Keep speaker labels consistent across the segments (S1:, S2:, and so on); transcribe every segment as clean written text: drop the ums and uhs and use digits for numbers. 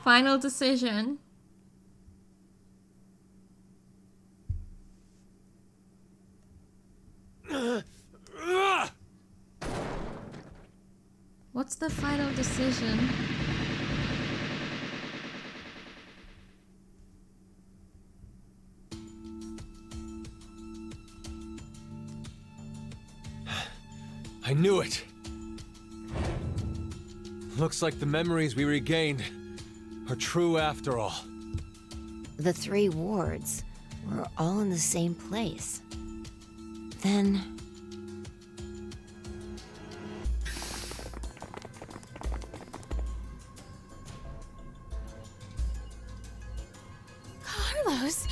S1: Final decision. What's the final decision?
S2: I knew it. Looks like the memories we regained are true after all.
S3: The 3 wards were all in the same place. Then...
S4: Carlos!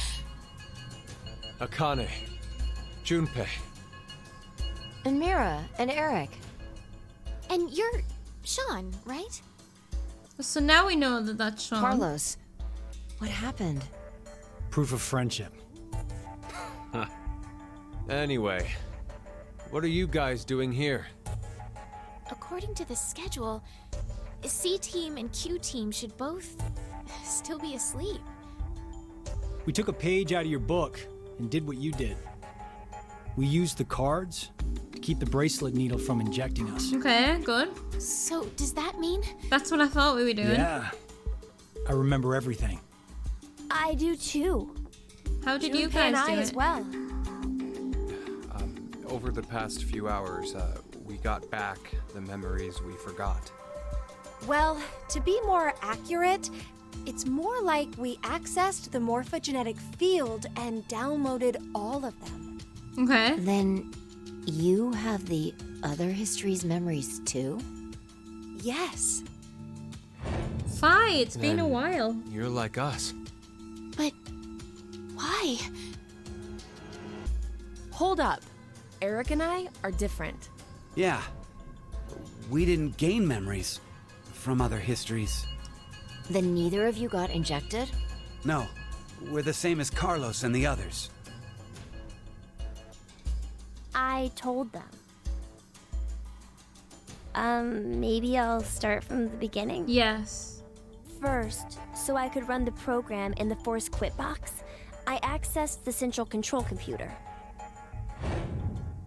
S2: Akane, Junpei.
S3: And Mira, and Eric.
S4: And you're Sean, right?
S1: So now we know that that's Sean.
S3: Carlos, what happened?
S5: Proof of friendship.
S2: Anyway, what are you guys doing here?
S4: According to the schedule, C team and Q team should both still be asleep.
S5: We took a page out of your book and did what you did. We used the cards to keep the bracelet needle from injecting us.
S1: Okay, good.
S4: So, does that mean?
S1: That's what I thought we were doing.
S5: Yeah. I remember everything.
S4: I do too.
S1: How did you
S4: Junpei
S1: guys
S4: and I
S1: do
S4: as
S1: it?
S4: well.
S2: Over the past few hours, we got back the memories we forgot.
S6: Well, to be more accurate, it's more like we accessed the morphogenetic field and downloaded all of them.
S1: Okay.
S3: Then you have the other history's memories too?
S6: Yes.
S1: Fi, it's been a
S2: Then
S1: while.
S2: You're like us.
S4: But why?
S7: Hold up. Eric and I are different.
S8: Yeah. We didn't gain memories from other histories.
S3: Then neither of you got injected?
S8: No. We're the same as Carlos and the others.
S9: I told them. Maybe I'll start from the beginning.
S1: Yes.
S9: First, so I could run the program in the Force Quit box, I accessed the central control computer.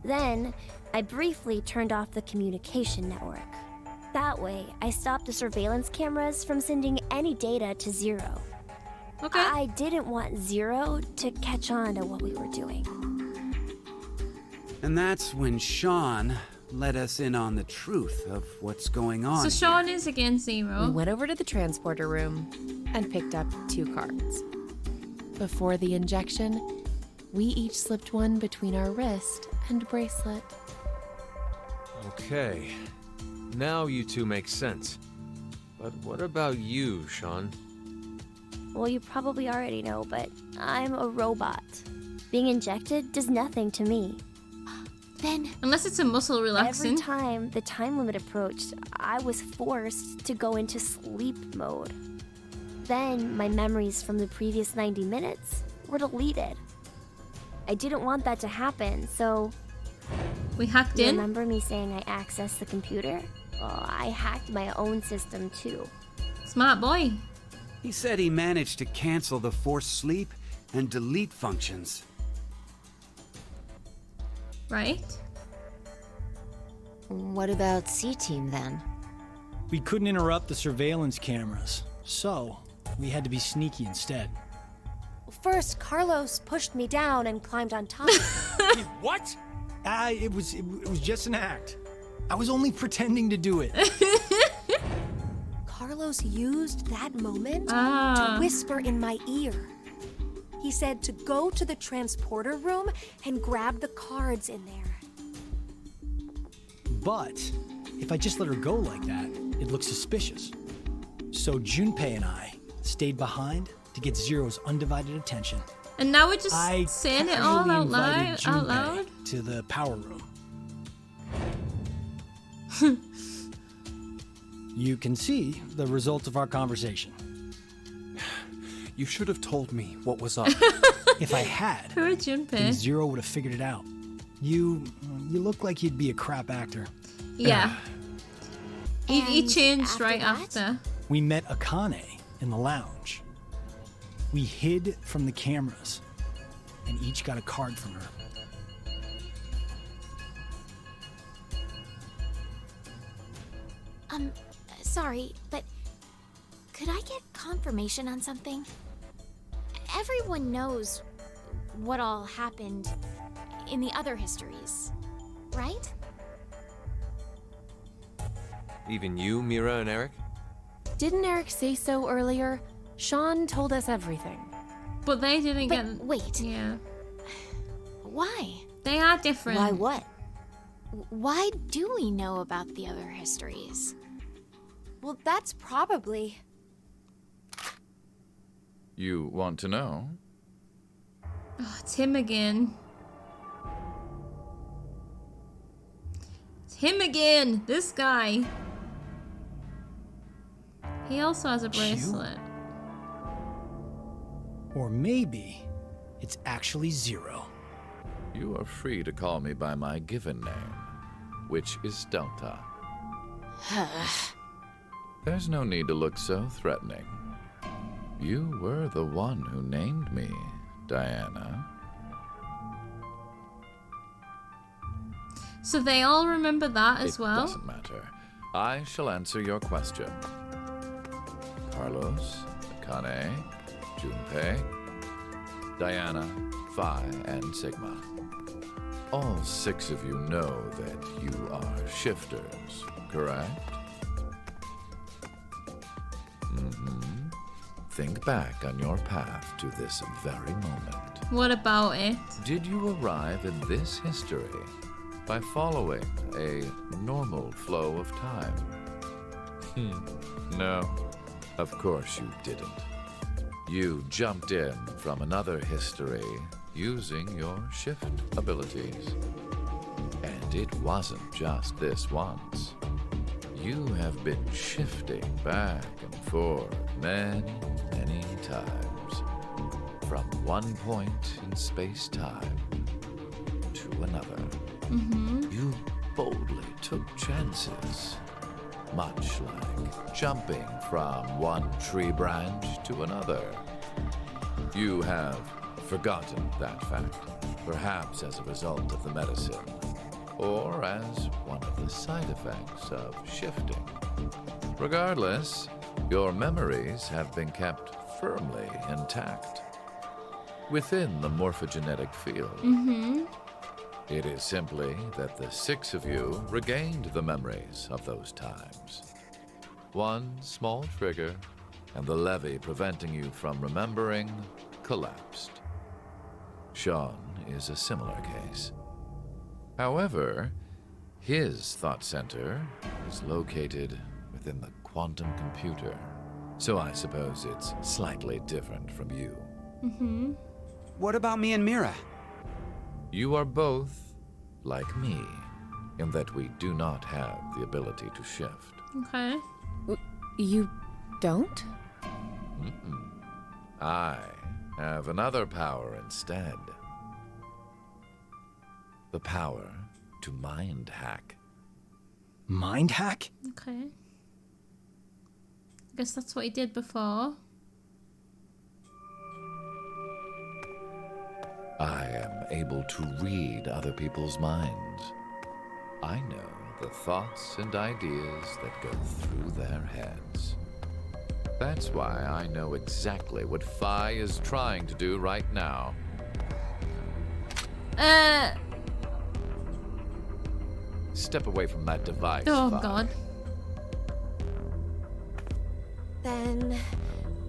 S9: Then, I briefly turned off the communication network. That way, I stopped the surveillance cameras from sending any data to Zero.
S1: Okay.
S9: I didn't want Zero to catch on to what we were doing.
S8: And that's when Sean let us in on the truth of what's going on.
S1: So Sean is against Zero.
S7: We went over to the transporter room and picked up 2 cards. Before the injection, we each slipped one between our wrist and bracelet.
S2: Okay. Now you two make sense. But what about you, Sean?
S9: Well, you probably already know, but I'm a robot. Being injected does nothing to me.
S4: Then
S1: Unless it's a muscle relaxing.
S9: Every time the time limit approached, I was forced to go into sleep mode. Then my memories from the previous 90 minutes were deleted. I didn't want that to happen, so...
S1: We hacked
S9: You
S1: in.
S9: remember me saying I accessed the computer? Well, I hacked my own system too.
S1: Smart boy.
S8: He said he managed to cancel the force sleep and delete functions.
S1: Right?
S3: What about C-Team then?
S5: We couldn't interrupt the surveillance cameras, so we had to be sneaky instead.
S6: First, Carlos pushed me down and climbed on top.
S2: What?
S5: It was just an act. I was only pretending to do it.
S6: Carlos used that moment
S1: Ah.
S6: to whisper in my ear. He said to go to the transporter room and grab the cards in there.
S5: But if I just let her go like that, it looks suspicious. So Junpei and I stayed behind to get Zero's undivided attention.
S1: And now we're just
S5: I
S1: saying it all
S5: casually
S1: out
S5: invited
S1: loud. Out
S5: Junpei
S1: loud.
S5: to the power room. You can see the result of our conversation.
S2: You should have told me what was up.
S5: If I had,
S1: Poor
S5: then
S1: Junpei.
S5: Zero would have figured it out. You look like you'd be a crap actor.
S1: Yeah. He
S4: And
S1: changed
S4: after
S1: right
S4: that?
S1: after.
S5: We met Akane in the lounge. We hid from the cameras and each got a card from her.
S4: Sorry, but could I get confirmation on something? Everyone knows what all happened in the other histories, right?
S2: Even you, Mira and Eric?
S7: Didn't Eric say so earlier? Sean told us everything.
S1: But they didn't
S4: But
S1: get.
S4: wait.
S1: Yeah.
S4: Why?
S1: They are different.
S3: Why what?
S4: Why do we know about the other histories?
S6: Well, that's probably.
S10: You want to know?
S1: Oh, it's him again. It's him again. This guy. He also has a bracelet.
S5: Or maybe it's actually Zero.
S10: You are free to call me by my given name, which is Delta. There's no need to look so threatening. You were the one who named me, Diana.
S1: So they all remember that as well?
S10: It doesn't matter. I shall answer your question. Carlos, Akane, Junpei, Diana, Phi, and Sigma. All 6 of you know that you are shifters, correct? Think back on your path to this very moment.
S1: What about it?
S10: Did you arrive in this history by following a normal flow of time? No, of course you didn't. You jumped in from another history using your shift abilities. And it wasn't just this once. You have been shifting back and forth many times. From one point in space-time to another. You boldly took chances. Much like jumping from one tree branch to another. You have forgotten that fact, perhaps as a result of the medicine, or as one of the side effects of shifting. Regardless, your memories have been kept firmly intact within the morphogenetic field. It is simply that the 6 of you regained the memories of those times. One small trigger, and the levee preventing you from remembering collapsed. Sean is a similar case. However, his thought center is located within the quantum computer, so I suppose it's slightly different from you.
S8: What about me and Mira?
S10: You are both like me, in that we do not have the ability to shift.
S1: Okay.
S7: You don't?
S10: I have another power instead. The power to mind hack.
S5: Mind hack?
S1: Okay. I guess that's what he did before.
S10: I am able to read other people's minds. I know the thoughts and ideas that go through their heads. That's why I know exactly what Phi is trying to do right now. Step away from that device,
S1: Oh,
S10: Phi.
S1: God.
S6: Then,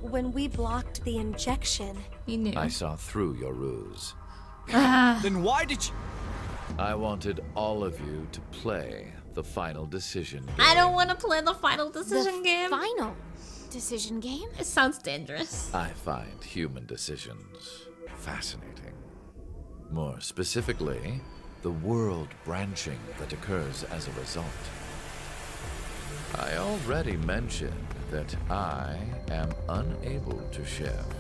S6: when we blocked the injection,
S1: He knew.
S10: I saw through your ruse.
S5: Then why did you...
S10: I wanted all of you to play the final decision game.
S1: I don't want to play the final decision game.
S4: Final decision game?
S1: It sounds dangerous.
S10: I find human decisions fascinating. More specifically, the world branching that occurs as a result. I already mentioned that I am unable to shift.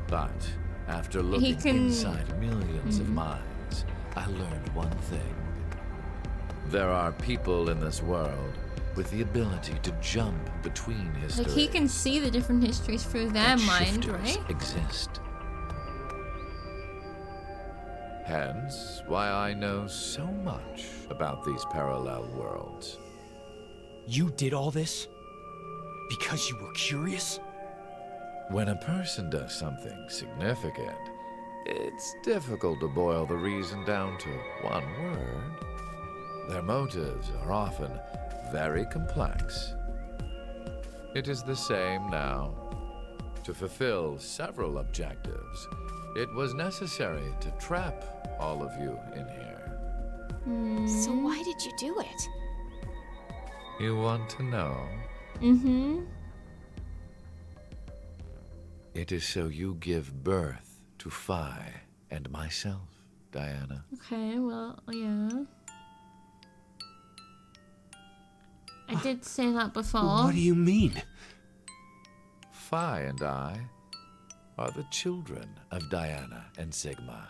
S10: But after looking inside millions of minds, I learned one thing. There are people in this world with the ability to jump between histories.
S1: Like he can see the different histories through their
S10: that
S1: mind,
S10: shifters
S1: right?
S10: exist. Hence, why I know so much about these parallel worlds.
S5: You did all this? Because you were curious?
S10: When a person does something significant, it's difficult to boil the reason down to one word. Their motives are often very complex. It is the same now. To fulfill several objectives, it was necessary to trap all of you in here.
S4: So why did you do it?
S10: You want to know?
S1: Mm-hmm.
S10: It is so you give birth to Phi and myself, Diana.
S1: Okay, well, yeah. I did say that before.
S8: What do you mean?
S10: Phi and I are the children of Diana and Sigma.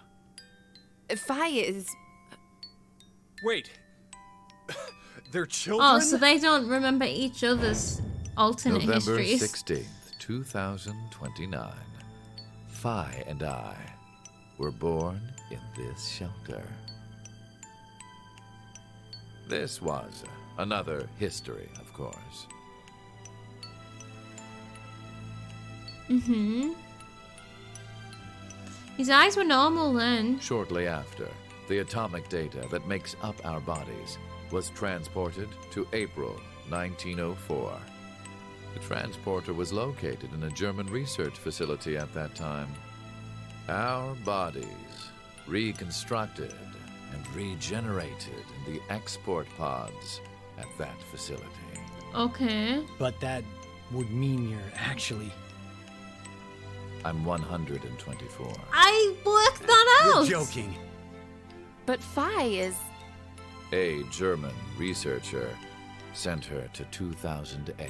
S7: Phi is...
S2: Wait. They're children?
S1: Oh, so they don't remember each other's alternate
S10: November
S1: histories.
S10: 16th, 2029. Phi and I were born in this shelter. This was another history, of course.
S1: Mm-hmm. His eyes were normal then.
S10: Shortly after, the atomic data that makes up our bodies was transported to April 1904. The transporter was located in a German research facility at that time. Our bodies reconstructed and regenerated in the export pods at that facility.
S1: Okay.
S5: But that would mean you're actually...
S10: I'm 124.
S1: I worked that out!
S8: You're joking.
S7: But Phi is...
S10: A German researcher sent her to 2008.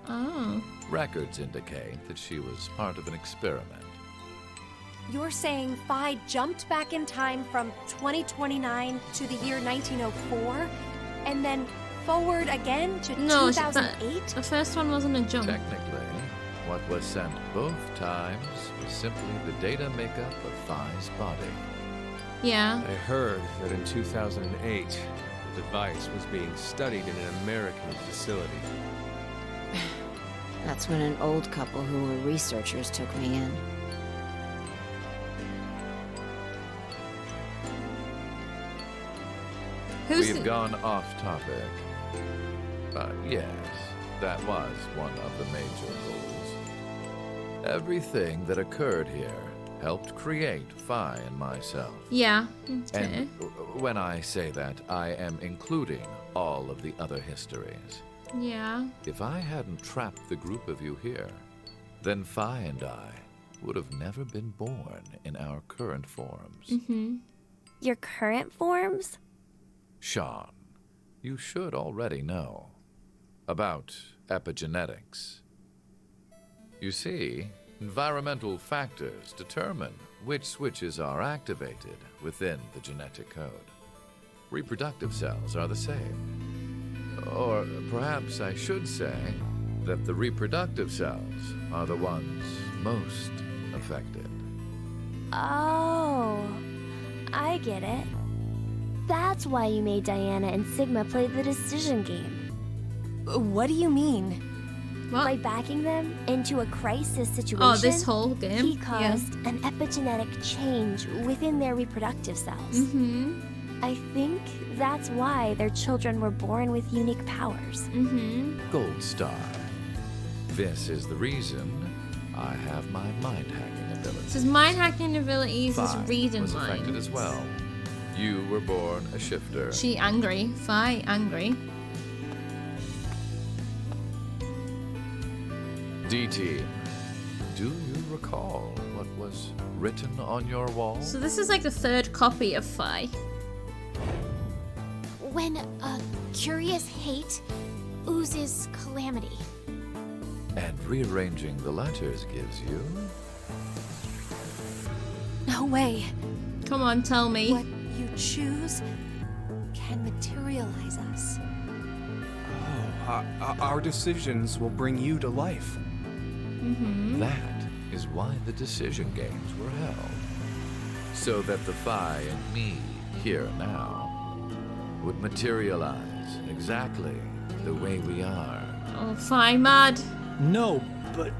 S1: Oh.
S10: Records indicate that she was part of an experiment.
S6: You're saying Phi jumped back in time from 2029 to the year 1904, and then forward again to
S1: No,
S6: 2008?
S1: the first one wasn't a jump.
S10: Technically, what was sent both times was simply the data makeup of Phi's body.
S1: Yeah.
S2: I heard that in 2008, the device was being studied in an American facility.
S3: That's when an old couple who were researchers took me in.
S1: Who's
S10: We've gone off topic. But yes, that was one of the major goals. Everything that occurred here helped create Phi and myself.
S1: Yeah. Okay.
S10: And when I say that, I am including all of the other histories.
S1: Yeah.
S10: If I hadn't trapped the group of you here, then Phi and I would have never been born in our current forms.
S1: Mm-hmm.
S9: Your current forms?
S10: Sean, you should already know about epigenetics. You see, environmental factors determine which switches are activated within the genetic code. Reproductive cells are the same. Or perhaps I should say that the reproductive cells are the ones most affected.
S9: Oh, I get it. That's why you made Diana and Sigma play the decision game.
S6: What do you mean?
S1: What?
S9: By backing them into a crisis situation,
S1: Oh, this whole game?
S9: he caused an epigenetic change within their reproductive cells.
S1: Mm-hmm.
S9: I think that's why their children were born with unique powers.
S1: Mm-hmm.
S10: Gold Star. This is the reason I have my mind-hacking ability.
S1: So his mind hacking abilities is
S10: Phi
S1: reading
S10: was affected
S1: minds.
S10: as well. You were born a shifter.
S1: She angry. Phi angry.
S10: D-Team, do you recall what was written on your wall?
S1: So this is like the third copy of Phi.
S4: When a curious hate oozes calamity.
S10: And rearranging the letters gives you...
S6: No way.
S1: Come on, tell me.
S6: What you choose can materialize us.
S5: Oh,
S11: Our decisions will bring you to life.
S10: That is why the decision games were held. So that the Phi and me, here now, would materialize exactly the way we are.
S1: Oh, Phi mad.
S5: No, but...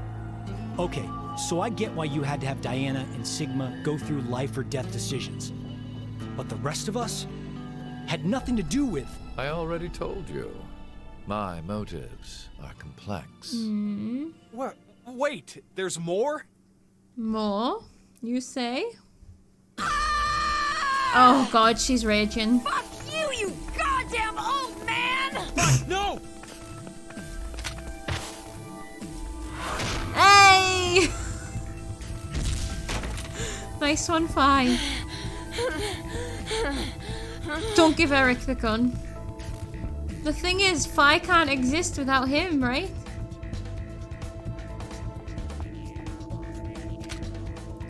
S5: Okay, so I get why you had to have Diana and Sigma go through life or death decisions. But the rest of us had nothing to do with...
S10: I already told you. My motives are complex.
S11: What? Wait, there's more?
S1: More? You say? Oh god, she's raging.
S6: Fuck you, you goddamn old man!
S11: No!
S1: Hey! Nice one, Phi. Don't give Eric the gun. The thing is, Phi can't exist without him, right?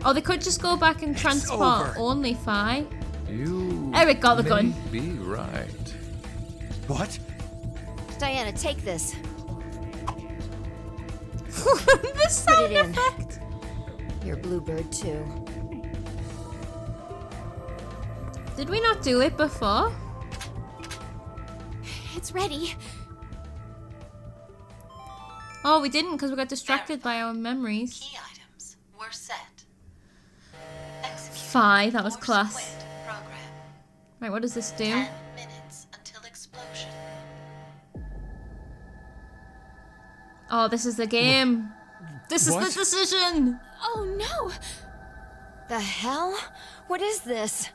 S1: Oh, they could just go back and transport only Phi.
S10: You
S1: Eric got the gun.
S10: may be right.
S8: What?
S3: Diana, take this.
S1: The sound
S3: it in.
S1: effect.
S3: Your bluebird, too.
S1: Did we not do it before?
S4: It's ready.
S1: Oh, we didn't because we got distracted by our memories.
S12: Key items were set. Execute
S1: Phi, that was
S12: force
S1: class.
S12: quit program.
S1: Right, what does this do?
S12: 10 minutes until explosion.
S1: Oh, this is the game. This is the decision.
S4: Oh no!
S3: The hell? What is this?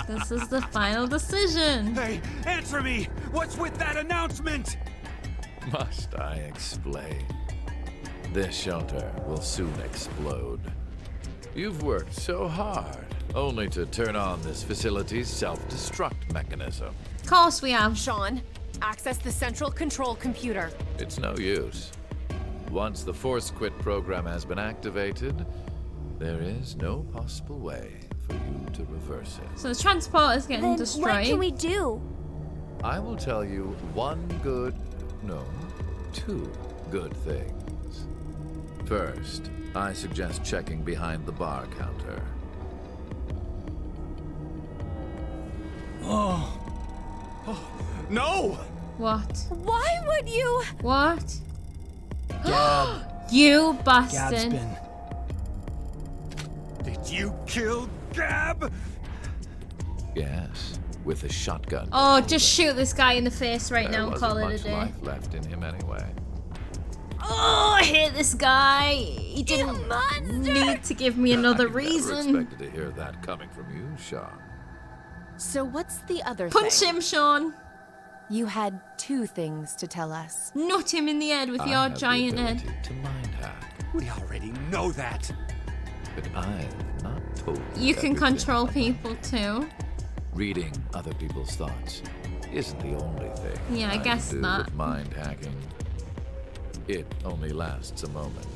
S1: This is the final decision.
S8: Hey, answer me! What's with that announcement?
S10: Must I explain? This shelter will soon explode. You've worked so hard, only to turn on this facility's self-destruct mechanism.
S1: Of course we have.
S7: Sean, access the central control computer.
S10: It's no use. Once the force quit program has been activated, there is no possible way for you to reverse it.
S1: So the transporter's getting
S9: Then
S1: destroyed.
S9: what can we do?
S10: I will tell you two good things. First, I suggest checking behind the bar counter.
S11: No!
S1: What?
S6: Why would you?
S1: What?
S5: Gab.
S1: You
S5: Gab's
S1: bastard.
S5: been...
S8: Did you kill Gab?
S10: Yes, with a shotgun.
S1: Oh, just shoot this guy in the face right
S10: There
S1: now and
S10: wasn't
S1: call it a
S10: much
S1: day.
S10: life left in him anyway.
S1: Oh, I hate this guy. He didn't need to give me another
S10: I never
S1: reason.
S10: expected to hear that coming from you, Sean.
S7: So what's the other
S1: Punch
S7: thing?
S1: him, Sean.
S7: You had two things to tell us.
S1: Nut him in the head with
S10: I
S1: your
S10: have
S1: giant
S10: the
S1: head.
S10: ability to mind hack,
S8: We already know that.
S10: but I've not told
S1: You can
S10: everything
S1: control
S10: I
S1: people too.
S10: Reading other people's thoughts isn't the only thing.
S1: Yeah, I guess
S10: do
S1: not.
S10: With mind hacking, it only lasts a moment,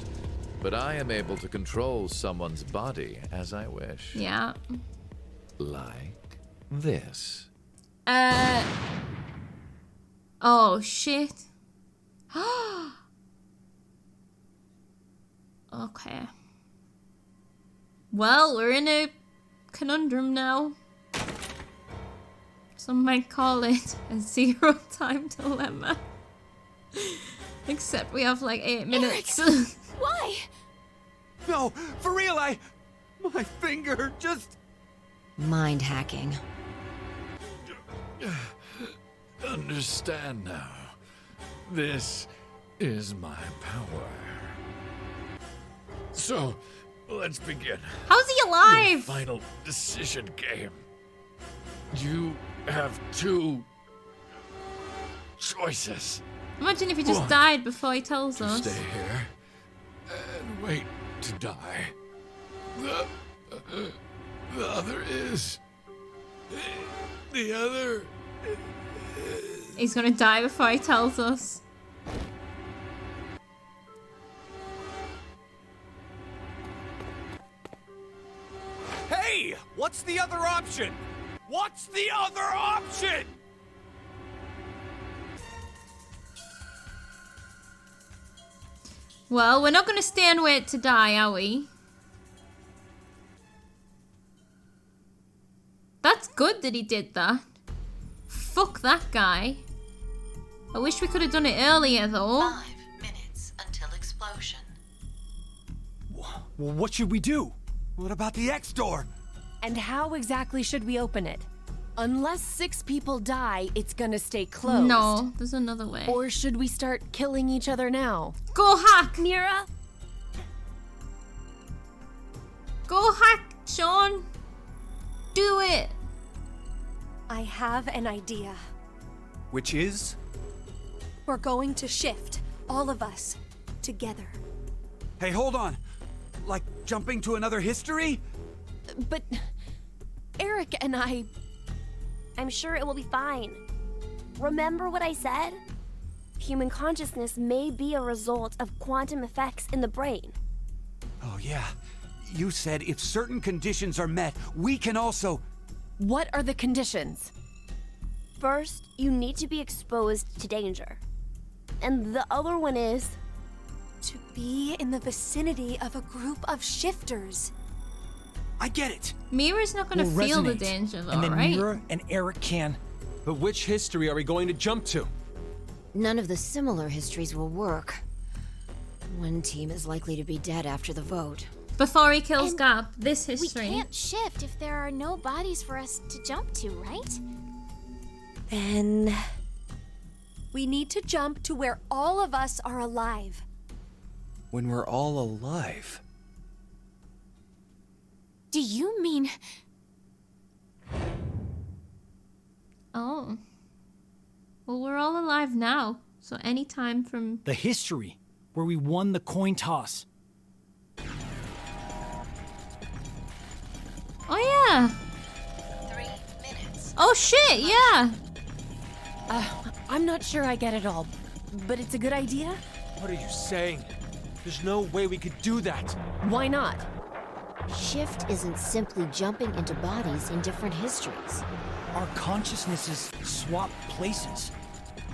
S10: but I am able to control someone's body as I wish.
S1: Yeah.
S10: Like this.
S1: Oh, shit. Okay. Well, we're in a conundrum now. Some might call it a zero time dilemma. Except we have like 8 minutes.
S4: Why?
S8: No, for real, my finger just...
S3: Mind hacking.
S10: Understand now. This is my power. So, let's begin.
S1: How's he
S10: Your
S1: alive?
S10: final decision game. You have two choices.
S1: Imagine if he just
S10: One,
S1: died before he tells
S10: To
S1: us.
S10: stay here and wait to die. The other is... The other...
S1: He's gonna die before he tells us.
S8: Hey, what's the other option? What's the other option?
S1: Well, we're not going to stay and wait to die, are we? That's good that he did that. Fuck that guy. I wish we could have done it earlier, though.
S12: 5 minutes until explosion.
S5: Well, what should we do?
S8: What about the X door?
S7: And how exactly should we open it? Unless 6 people die, it's gonna stay closed.
S1: No, there's another way.
S7: Or should we start killing each other now?
S1: Go hack!
S9: Mira?
S1: Go hack, Sean! Do it!
S6: I have an idea.
S11: Which is?
S6: We're going to shift, all of us, together.
S8: Hey, hold on. Like jumping to another history?
S7: But Eric and
S9: I'm sure it will be fine. Remember what I said? Human consciousness may be a result of quantum effects in the brain.
S8: Oh, yeah. You said if certain conditions are met, we can also...
S7: What are the conditions?
S9: First, you need to be exposed to danger. And the other one is...
S6: To be in the vicinity of a group of shifters.
S8: I get it.
S1: Mira's not going to
S5: We'll
S1: feel the
S5: resonate,
S1: danger, though,
S5: and then
S1: right?
S5: Mira and Eric can.
S11: But which history are we going to jump to?
S3: None of the similar histories will work. One team is likely to be dead after the vote.
S1: Before he kills
S4: And
S1: Gap, this
S4: We
S1: history.
S4: can't shift if there are no bodies for us to jump to, right?
S6: Then... we need to jump to where all of us are alive.
S11: When we're all alive.
S4: Do you mean...
S1: Oh. Well, we're all alive now. So anytime from...
S5: The history, where we won the coin toss.
S1: Oh, yeah.
S12: 3 minutes.
S1: Oh, shit, yeah.
S7: I'm not sure I get it all, but it's a good idea?
S11: What are you saying? There's no way we could do that.
S7: Why not?
S3: Shift isn't simply jumping into bodies in different histories.
S5: Our consciousnesses swap places.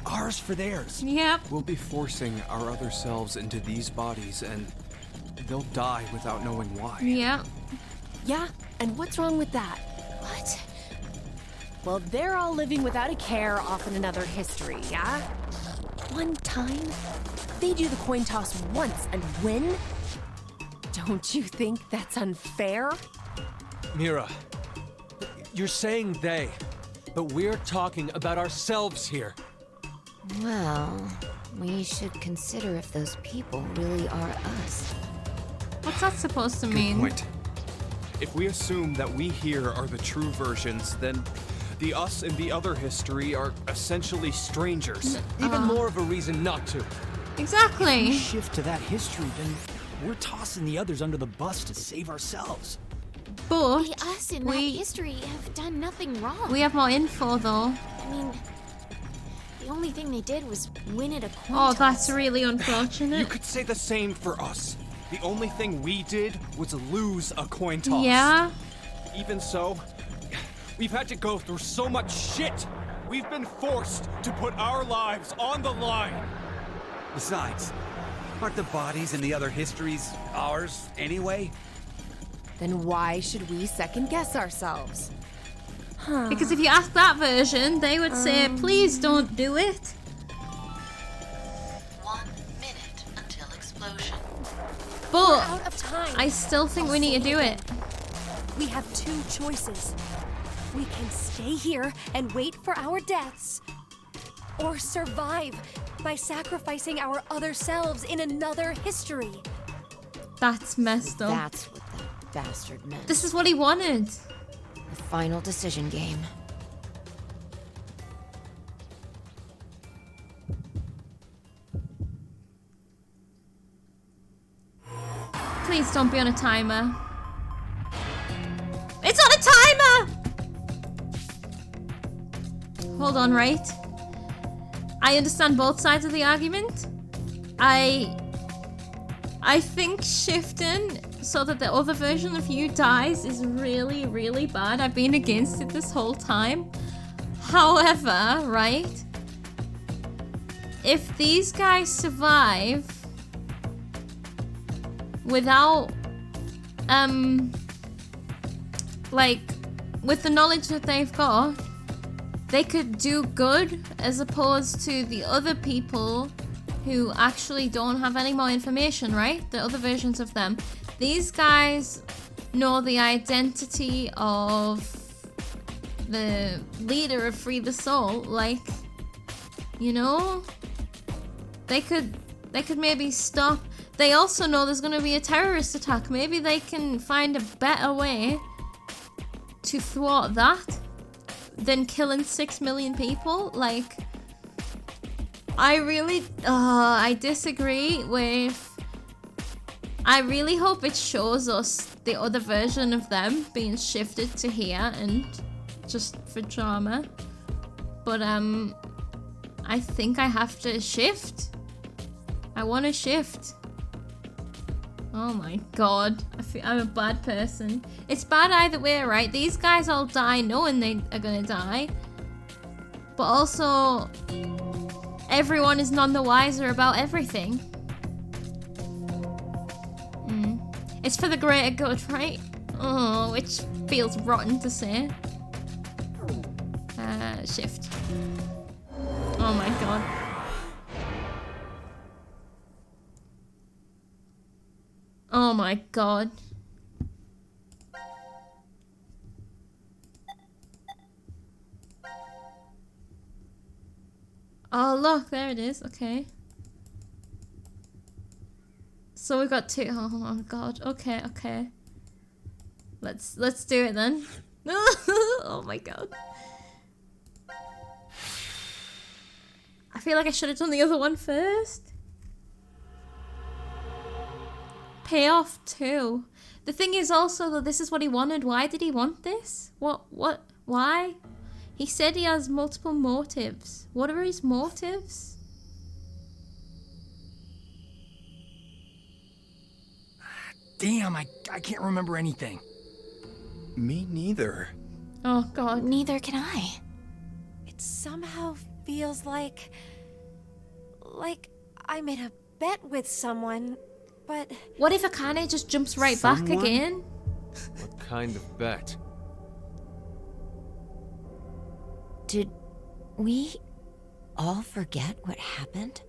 S5: Ours for theirs.
S1: Yep.
S11: We'll be forcing our other selves into these bodies, and they'll die without knowing why.
S1: Yep.
S7: Yeah, and what's wrong with that?
S4: What?
S7: Well, they're all living without a care off in another history, yeah? One time, they do the coin toss once and win? Don't you think that's unfair?
S11: Mira, you're saying they, but we're talking about ourselves here.
S3: Well, we should consider if those people really are us.
S1: What's that supposed to mean?
S11: Good point. If we assume that we here are the true versions, then the us in the other history are essentially strangers. Even more of a reason not to.
S1: Exactly.
S5: Shift to that history, then we're tossing the others under the bus to save ourselves.
S1: But
S4: The us in that history have done nothing wrong.
S1: we have more info, though.
S4: I mean, the only thing they did was win at a coin
S1: Oh,
S4: toss.
S1: that's really unfortunate.
S11: You could say the same for us. The only thing we did was lose a coin toss.
S1: Yeah.
S11: Even so, we've had to go through so much shit. We've been forced to put our lives on the line.
S8: Besides, aren't the bodies in the other histories ours anyway?
S7: Then why should we second guess ourselves?
S1: Because if you ask that version, they would say, please don't do it.
S12: 1 minute until explosion.
S6: We're
S1: But
S6: out of time.
S1: I still think we need to do it.
S6: We have 2 choices. We can stay here and wait for our deaths, or survive by sacrificing our other selves in another history.
S1: That's messed up.
S3: That's what that bastard meant.
S1: This is what he wanted.
S3: The final decision game.
S1: Please don't be on a timer. It's on a timer! Hold on, right? I understand both sides of the argument. I think shifting so that the other version of you dies is really, really bad. I've been against it this whole time. However, right? If these guys survive, without, like, with the knowledge that they've got, they could do good as opposed to the other people who actually don't have any more information, right? The other versions of them. These guys know the identity of the leader of Free the Soul. Like, you know, they could maybe stop. They also know there's gonna be a terrorist attack. Maybe they can find a better way to thwart that than killing 6 million people. Like, I disagree with. I really hope it shows us the other version of them being shifted to here and just for drama. But I think I have to shift. I want to shift. Oh my god, I'm a bad person. It's bad either way, right? These guys all die knowing they are gonna die. But also, everyone is none the wiser about everything. It's for the greater good, right? Oh, which feels rotten to say. Shift. Oh my god. Oh my god. Oh look, there it is. Okay. So we've got 2. Oh my god. Okay, okay. Let's do it then. Oh my god. I feel like I should have done the other one first. Payoff 2. The thing is also that this is what he wanted. Why did he want this? Why? He said he has multiple motives. What are his motives?
S5: Damn, I can't remember anything.
S11: Me neither.
S1: Oh god.
S4: Neither can I.
S6: It somehow feels like I made a bet with someone, but...
S1: What if Akane just jumps right back again?
S2: What kind of bet?
S3: Did we all forget what happened?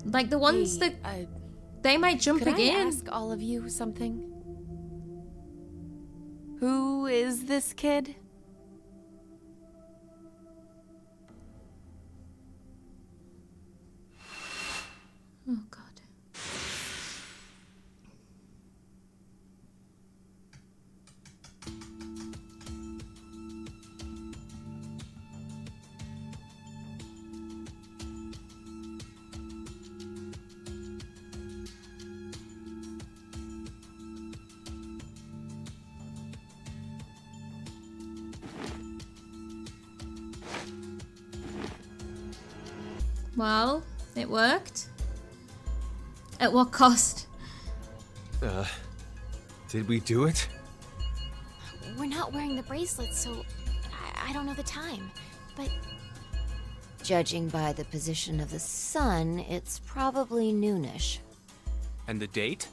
S1: Like the ones that... they might jump again.
S7: Could I ask all of you something? Who is this kid?
S1: Oh god. Well, it worked. At what cost?
S2: Did we do it?
S4: We're not wearing the bracelets, so I don't know the time. But
S3: Judging by the position of the sun, it's probably noonish.
S11: And the date?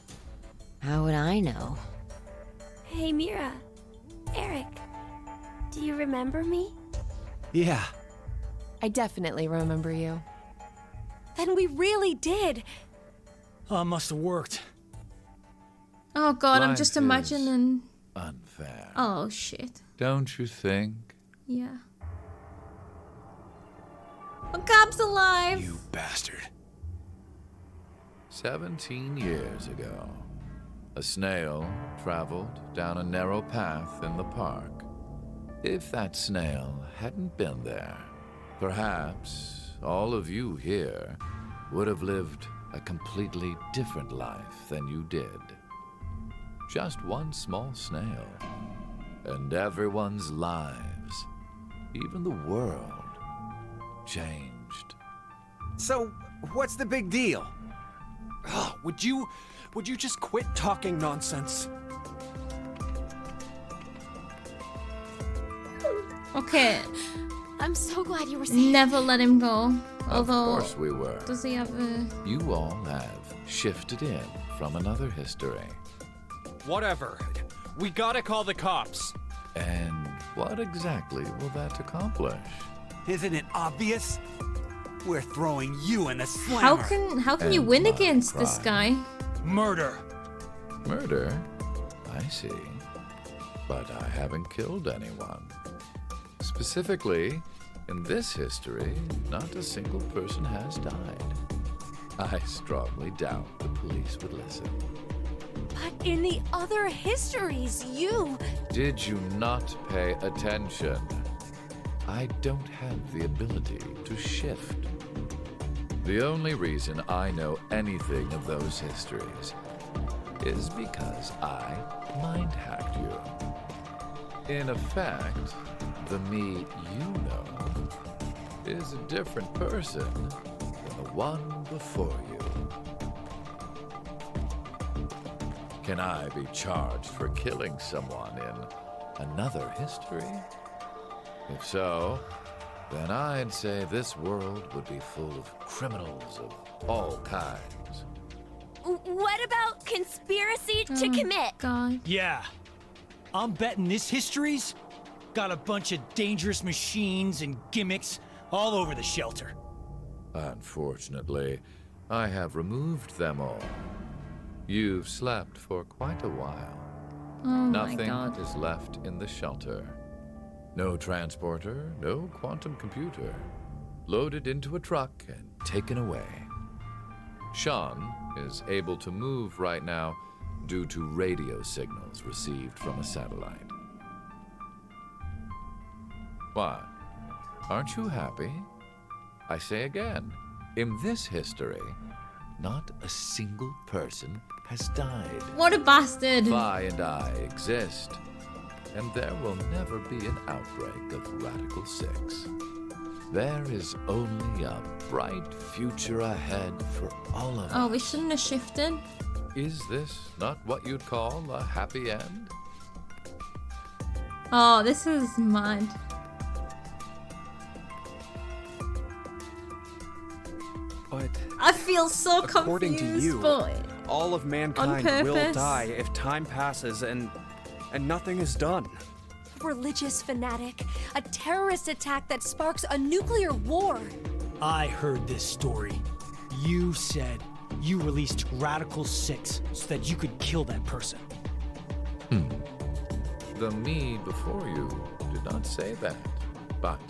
S3: How would I know?
S9: Hey, Mira. Eric. Do you remember me?
S5: Yeah.
S7: I definitely remember you.
S6: Then we really did.
S5: Must have worked.
S1: Oh god, I'm
S10: Life
S1: just
S10: is
S1: imagining.
S10: Unfair.
S1: Oh shit.
S10: Don't you think?
S1: Yeah. Oh, Gab's alive!
S5: You bastard.
S10: 17 years ago, a snail traveled down a narrow path in the park. If that snail hadn't been there, perhaps all of you here would have lived a completely different life than you did. Just one small snail, and everyone's lives, even the world, changed.
S8: So, what's the big deal?
S11: Would you just quit talking nonsense?
S1: Okay.
S4: I'm so glad you were safe.
S1: Never let him go.
S10: Of
S1: Although,
S10: course we were.
S1: does he have a...
S10: You all have shifted in from another history.
S11: Whatever. We gotta call the cops.
S10: And what exactly will that accomplish?
S8: Isn't it obvious? We're throwing you in the slammer.
S1: How can you win against this guy?
S5: Murder.
S10: Murder? I see. But I haven't killed anyone. Specifically, in this history, not a single person has died. I strongly doubt the police would listen.
S6: But in the other histories, you...
S10: Did you not pay attention? I don't have the ability to shift. The only reason I know anything of those histories is because I mind-hacked you. In effect, the me you know is a different person than the one before you. Can I be charged for killing someone in another history? If so, then I'd say this world would be full of criminals of all kinds.
S9: What about conspiracy to commit?
S1: God.
S5: Yeah. I'm betting this history's got a bunch of dangerous machines and gimmicks all over the shelter.
S10: Unfortunately, I have removed them all. You've slept for quite a while.
S1: Oh
S10: Nothing
S1: my God.
S10: is left in the shelter. No transporter, no quantum computer. Loaded into a truck and taken away. Sean is able to move right now due to radio signals received from a satellite. Why? Aren't you happy? I say again, in this history, not a single person has died.
S1: What a bastard.
S10: Vi and I exist, and there will never be an outbreak of Radical 6. There is only a bright future ahead for all of us.
S1: Oh, we shouldn't have shifted.
S10: Is this not what you'd call a happy end?
S1: Oh, this is mad.
S11: But
S1: I feel so
S11: according
S1: confused,
S11: to you,
S1: but
S11: all of mankind will
S1: purpose.
S11: die if time passes and nothing is done.
S6: A religious fanatic, a terrorist attack that sparks a nuclear war.
S5: I heard this story. You said you released Radical 6 so that you could kill that person.
S10: The me before you did not say that, but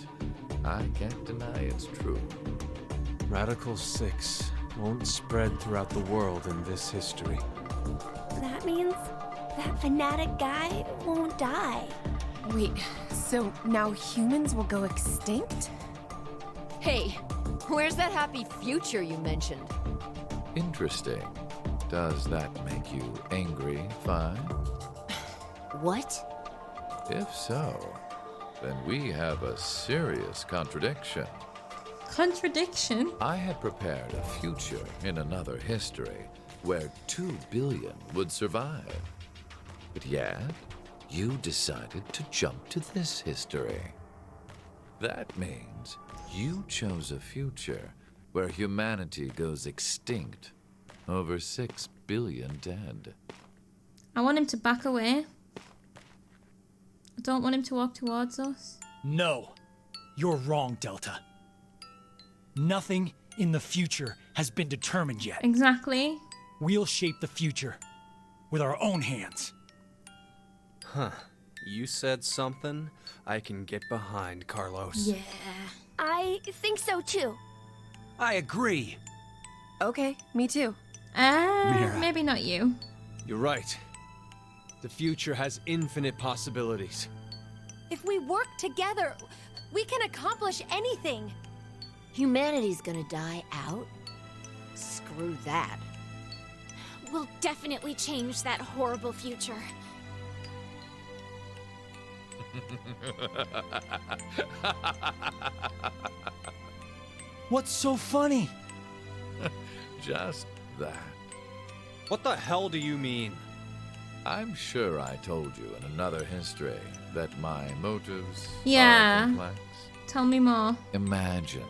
S10: I can't deny it's true.
S2: Radical 6 won't spread throughout the world in this history.
S9: That means that fanatic guy won't die.
S7: Wait, so now humans will go extinct?
S13: Hey, where's that happy future you mentioned?
S10: Interesting. Does that make you angry, Vi?
S3: What?
S10: If so, then we have a serious contradiction.
S1: contradiction.
S10: I had prepared a future in another history where 2 billion would survive. But yet, you decided to jump to this history. That means you chose a future where humanity goes extinct. Over 6 billion dead.
S1: I want him to back away. I don't want him to walk towards us.
S5: No, you're wrong, Delta. Nothing in the future has been determined yet.
S1: Exactly.
S5: We'll shape the future with our own hands.
S11: Huh. You said something I can get behind, Carlos.
S9: Yeah. I think so too.
S8: I agree.
S7: Okay, me too.
S8: Mira.
S1: Maybe not you.
S2: You're right. The future has infinite possibilities.
S6: If we work together, we can accomplish anything.
S3: Humanity's gonna die out? Screw that.
S4: We'll definitely change that horrible future.
S5: What's so funny?
S10: Just that.
S11: What the hell do you mean?
S10: I'm sure I told you in another history that my motives
S1: Yeah.
S10: are complex.
S1: Tell me more.
S10: Imagine,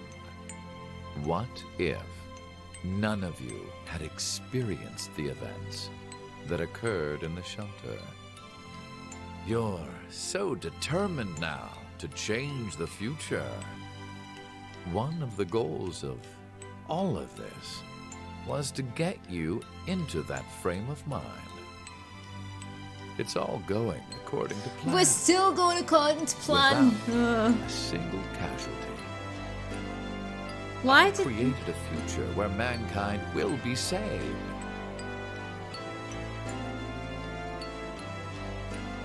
S10: what if none of you had experienced the events that occurred in the shelter. You're so determined now to change the future. One of the goals of all of this was to get you into that frame of mind. It's all going according to plan.
S1: We're still going according to plan.
S10: Without a single casualty.
S1: Why
S10: I
S1: did
S10: created a future where mankind will be saved.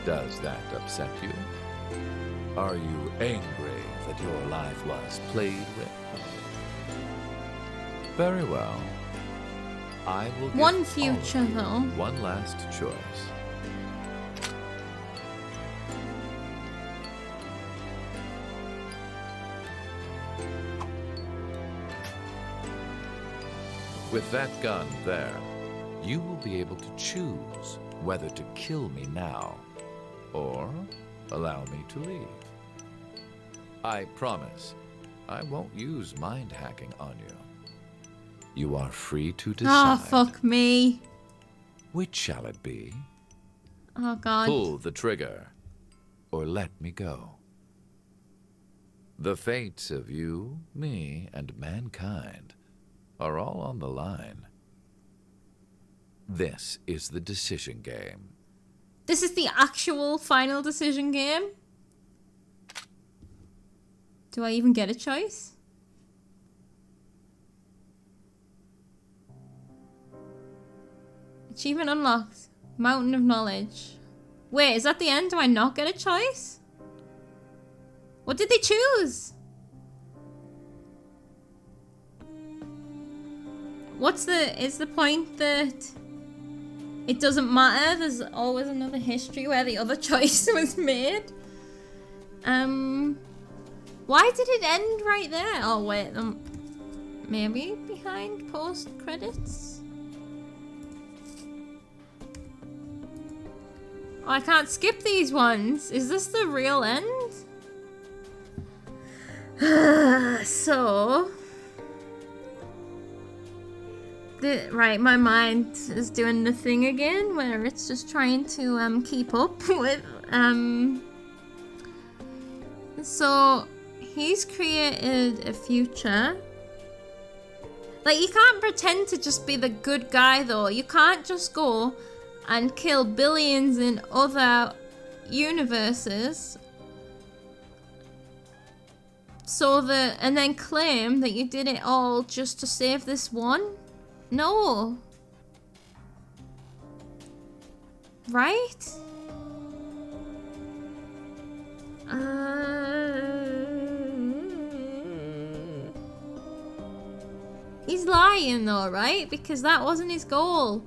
S10: Does that upset you? Are you angry that your life was played with? Very well. I will give
S1: one
S10: all of
S1: future
S10: you
S1: though?
S10: one last choice. With that gun there, you will be able to choose whether to kill me now or allow me to leave. I promise I won't use mind hacking on you. You are free to decide.
S1: Oh, fuck me.
S10: Which shall it be?
S1: Oh, God.
S10: Pull the trigger or let me go. The fates of you, me, and mankind are all on the line. This is the decision game.
S1: This is the actual final decision game? Do I even get a choice? Achievement unlocked. Mountain of Knowledge. Wait, is that the end? Do I not get a choice? What did they choose? Is the point that it doesn't matter? There's always another history where the other choice was made. Why did it end right there? Oh wait, maybe behind post credits? Oh, I can't skip these ones. Is this the real end? So... right, my mind is doing the thing again where it's just trying to keep up with... So, he's created a future. Like, you can't pretend to just be the good guy, though. You can't just go and kill billions in other universes and then claim that you did it all just to save this one. No. Right? He's lying though, right? Because that wasn't his goal.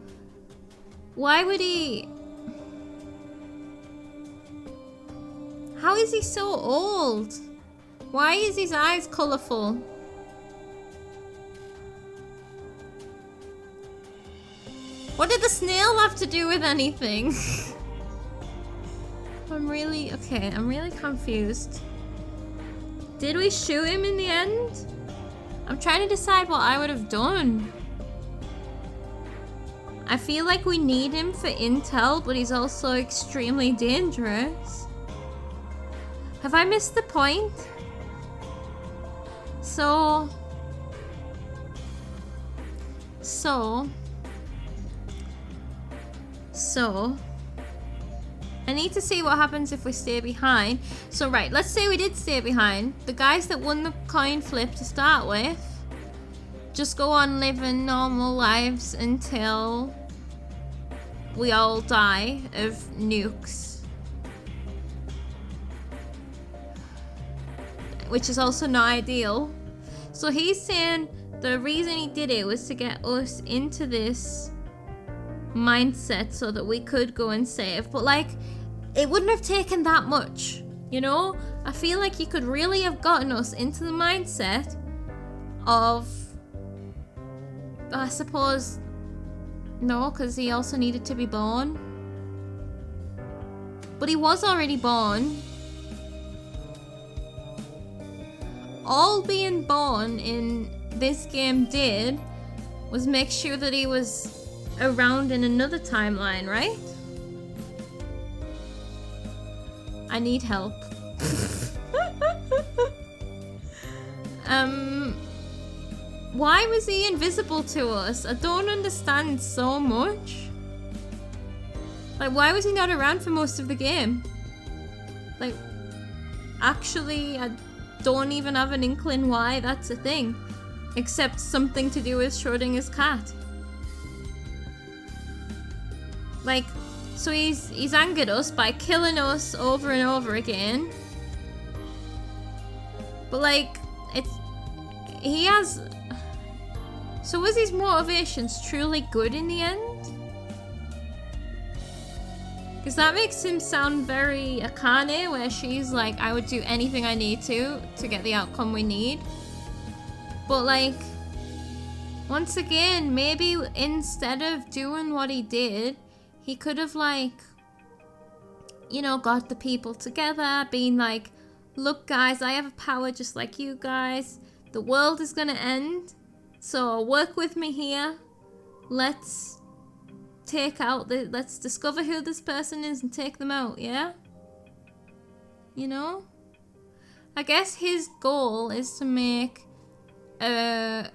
S1: Why would he... How is he so old? Why is his eyes colourful? What did the snail have to do with anything? I'm really confused. Did we shoot him in the end? I'm trying to decide what I would have done. I feel like we need him for intel, but he's also extremely dangerous. Have I missed the point? So I need to see what happens if we stay behind. So right, let's say we did stay behind. The guys that won the coin flip to start with just go on living normal lives until we all die of nukes. Which is also not ideal. So he's saying the reason he did it was to get us into this mindset so that we could go and save. But like, it wouldn't have taken that much, you know? I feel like he could really have gotten us into the mindset of, I suppose, no, because he also needed to be born. But he was already born. All being born in this game did was make sure that he was around in another timeline, right? I need help. Why was he invisible to us? I don't understand so much. Like, why was he not around for most of the game? Like, actually, I don't even have an inkling why that's a thing. Except something to do with Schrodinger's cat. Like, so he's angered us by killing us over and over again. But like, he has... So was his motivations truly good in the end? Because that makes him sound very Akane, where she's like, I would do anything I need to get the outcome we need. But like, once again, maybe instead of doing what he did, he could have like, you know, got the people together, being like, look guys, I have a power just like you guys. The world is gonna end. So work with me here. Let's let's discover who this person is and take them out, yeah? You know? I guess his goal is to make because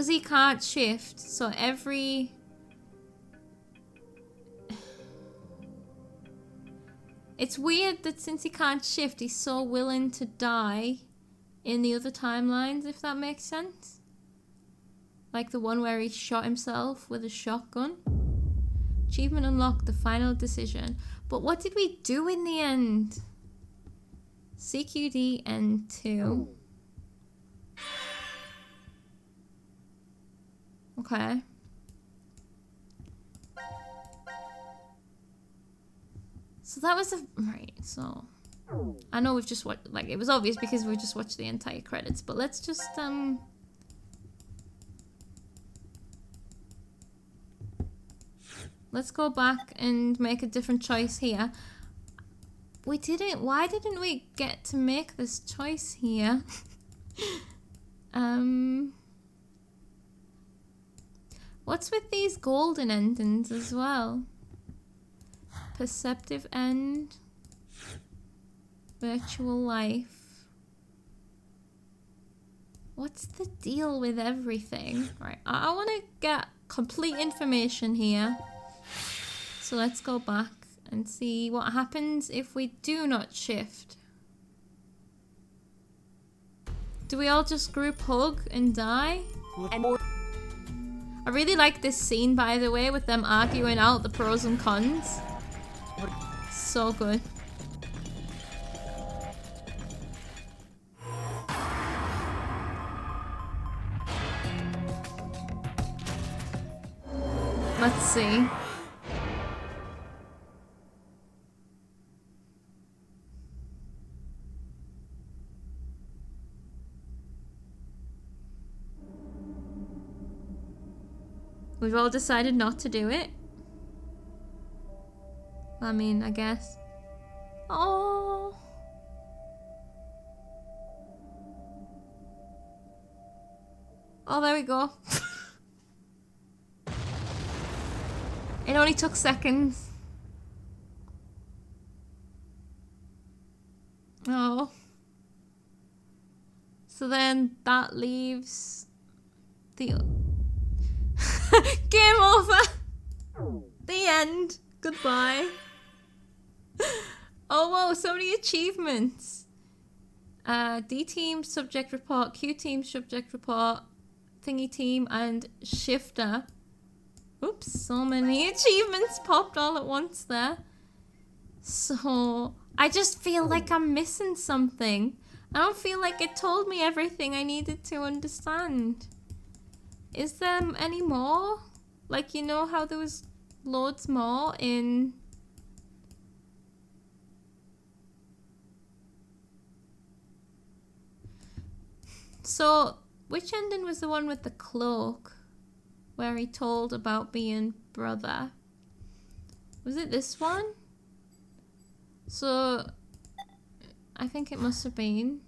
S1: he can't shift, so it's weird that since he can't shift, he's so willing to die in the other timelines, if that makes sense. Like the one where he shot himself with a shotgun. Achievement unlocked, the final decision. But what did we do in the end? CQD N2. Okay. So that was right, so I know we've just watched, like, it was obvious because we just watched the entire credits, but let's just let's go back and make a different choice here. Why didn't we get to make this choice here? What's with these golden endings as well? Perceptive end. Virtual life. What's the deal with everything? Right, I want to get complete information here. So let's go back and see what happens if we do not shift. Do we all just group hug and die? I really like this scene, by the way, with them arguing out the pros and cons. So good. Let's see. We've all decided not to do it. I mean, I guess. Oh. Oh, there we go. It only took seconds. Oh. So then that leaves the game over. The end. Goodbye. Oh wow, so many achievements. D team subject report, Q team subject report, thingy team, and shifter. Oops, so many achievements popped all at once there. So I just feel like I'm missing something. I don't feel like it told me everything I needed to understand. Is there any more? Like, you know how there was loads more in... So, which ending was the one with the cloak? Where he told about being brother? Was it this one? So, I think it must have been.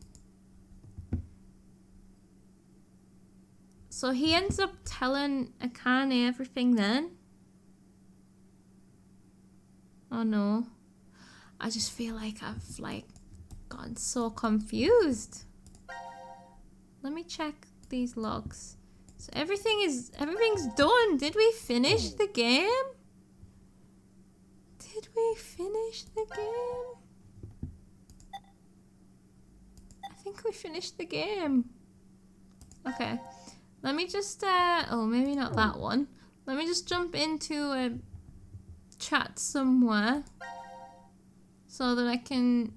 S1: So he ends up telling Akane everything then. Oh no. I just feel like I've like gotten so confused. Let me check these logs. So everything's done. Did we finish the game? Did we finish the game? I think we finished the game. Okay. Let me just oh, maybe not that one. Let me just jump into a chat somewhere so that I can,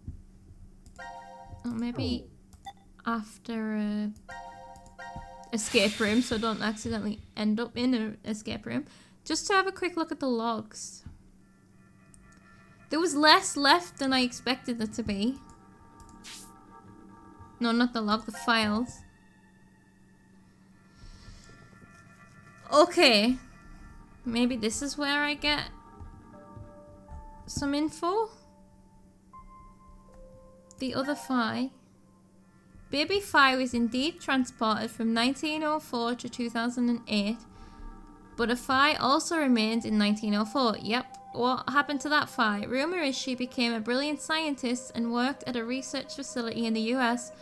S1: oh, maybe after a escape room, so I don't accidentally end up in an escape room, just to have a quick look at the logs. There was less left than I expected there to be. No, not the log, the files. Okay, maybe this is where I get some info. The other Phi. Baby Phi was indeed transported from 1904 to 2008, but a Phi also remained in 1904. Yep, what happened to that Phi? Rumor is she became a brilliant scientist and worked at a research facility in the US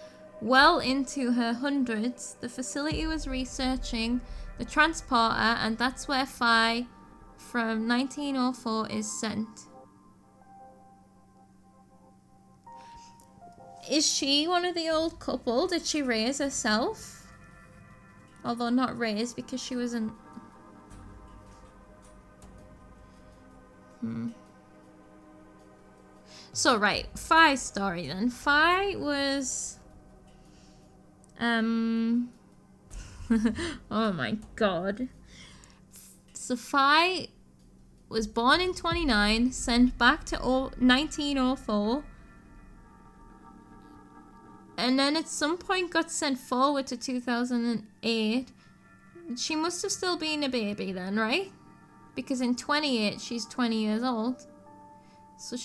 S1: well into her hundreds. The facility was researching the transporter, and that's where Phi from 1904 is sent. Is she one of the old couple? Did she raise herself? Although not raise because she wasn't... So right, Phi's story then. Phi was... oh my god. So Phi was born in 29, sent back to 1904, and then at some point got sent forward to 2008. She must have still been a baby then, right? Because in 28 she's 20 years old. So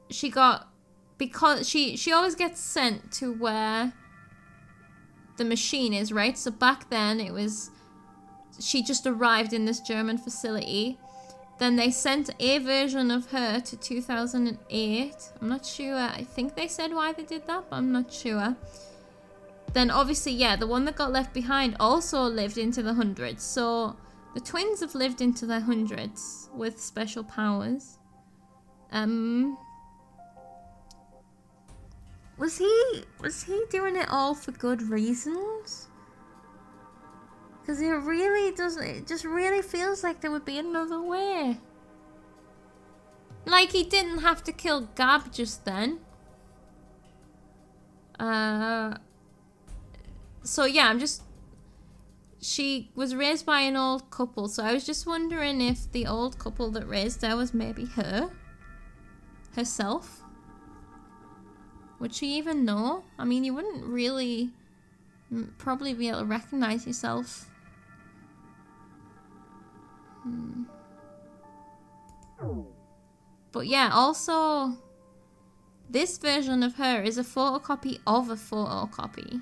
S1: she got, because she always gets sent to where the machine is, right? So back then it was, she just arrived in this German facility. Then they sent a version of her to 2008. I'm not sure. I think they said why they did that, but I'm not sure. Then obviously, yeah, the one that got left behind also lived into the hundreds. So the twins have lived into their hundreds with special powers. Was he doing it all for good reasons? Because it really doesn't, it just really feels like there would be another way. Like, he didn't have to kill Gab just then. So yeah, she was raised by an old couple, so I was just wondering if the old couple that raised her was maybe herself. Would she even know? I mean, you wouldn't really probably be able to recognize yourself. But yeah, also, this version of her is a photocopy of a photocopy.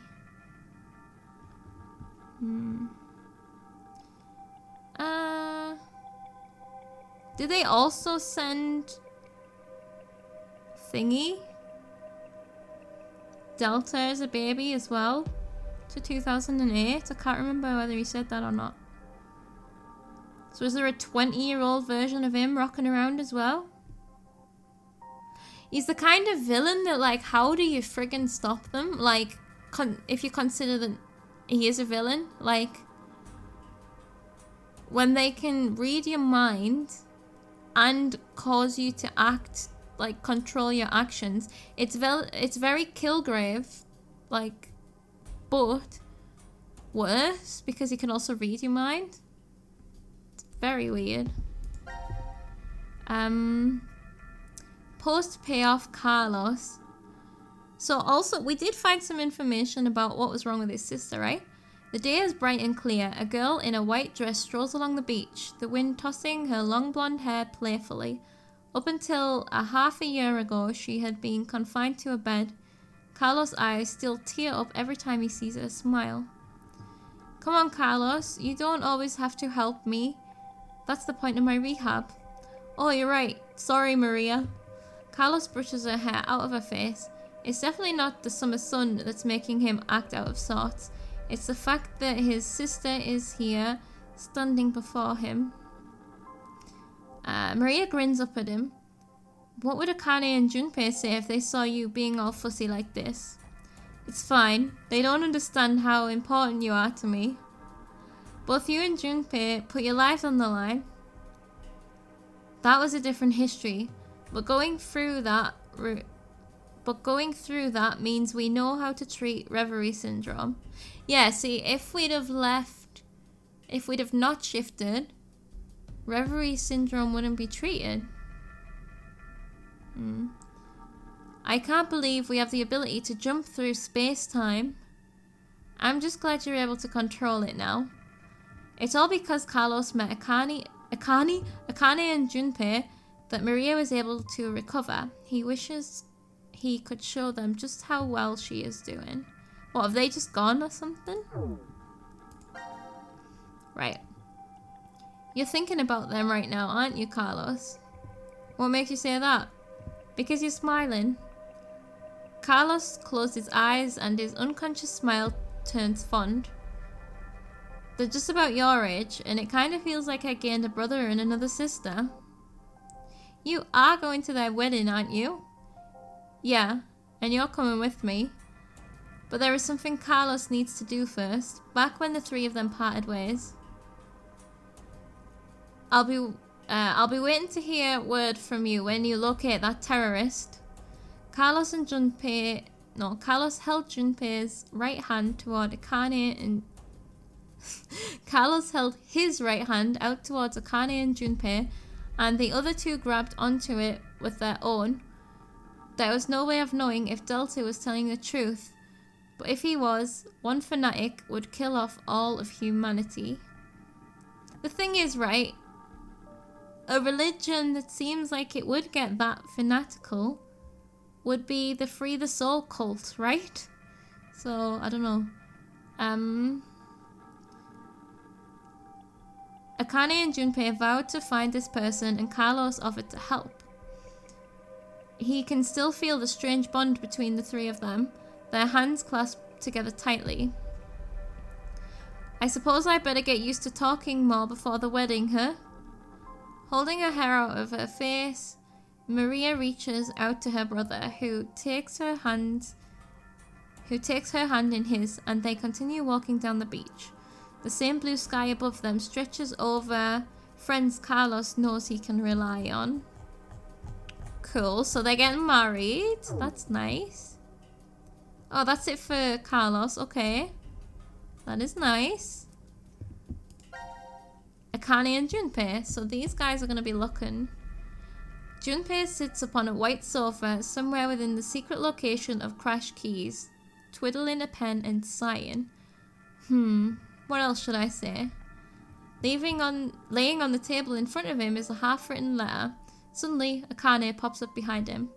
S1: Did they also send Thingy? Delta as a baby as well to 2008? I can't remember whether he said that or not. So is there a 20-year-old version of him rocking around as well? He's the kind of villain that, like, how do you friggin' stop them? Like, if you consider that he is a villain, like, when they can read your mind and cause you to act, like, control your actions, it's very Kilgrave, like, but worse because he can also read your mind. It's very weird. Post payoff Carlos. So also, we did find some information about what was wrong with his sister, right? The day is bright and clear. A girl in a white dress strolls along the beach, the wind tossing her long blonde hair playfully. Up until half a year ago, she had been confined to a bed. Carlos' eyes still tear up every time he sees her smile. Come on, Carlos. You don't always have to help me. That's the point of my rehab. Oh, you're right. Sorry, Maria. Carlos brushes her hair out of her face. It's definitely not the summer sun that's making him act out of sorts. It's the fact that his sister is here, standing before him. Maria grins up at him. What would Akane and Junpei say if they saw you being all fussy like this? It's fine. They don't understand how important you are to me. Both you and Junpei put your lives on the line. That was a different history, but going through that means we know how to treat reverie syndrome. Yeah, see, if we'd have not shifted, reverie syndrome wouldn't be treated. I can't believe we have the ability to jump through space-time. I'm just glad you're able to control it now. It's all because Carlos met Akane and Junpei that Maria was able to recover. He wishes he could show them just how well she is doing. What, have they just gone or something? Right. You're thinking about them right now, aren't you, Carlos? What makes you say that? Because you're smiling. Carlos closed his eyes and his unconscious smile turns fond. They're just about your age, and it kind of feels like I gained a brother and another sister. You are going to their wedding, aren't you? Yeah, and you're coming with me. But there is something Carlos needs to do first, back when the three of them parted ways. I'll be waiting to hear word from you when you locate that terrorist. Carlos held Junpei's right hand toward Akane and Carlos held his right hand out towards Akane and Junpei, and the other two grabbed onto it with their own. There was no way of knowing if Delta was telling the truth, but if he was, one fanatic would kill off all of humanity. The thing is, right, a religion that seems like it would get that fanatical would be the Free the Soul cult, right? So, I don't know. Akane and Junpei vowed to find this person, and Carlos offered to help. He can still feel the strange bond between the three of them, their hands clasped together tightly. I suppose I better get used to talking more before the wedding, huh? Holding her hair out of her face, Maria reaches out to her brother, who takes her hand in his, and they continue walking down the beach. The same blue sky above them stretches over friends Carlos knows he can rely on. Cool, so they're getting married. That's nice. Oh, that's it for Carlos. Okay. That is nice. Akane and Junpei. So these guys are going to be looking. Junpei sits upon a white sofa somewhere within the secret location of Crash Keys, twiddling a pen and sighing. What else should I say? Laying on the table in front of him is a half-written letter. Suddenly, Akane pops up behind him.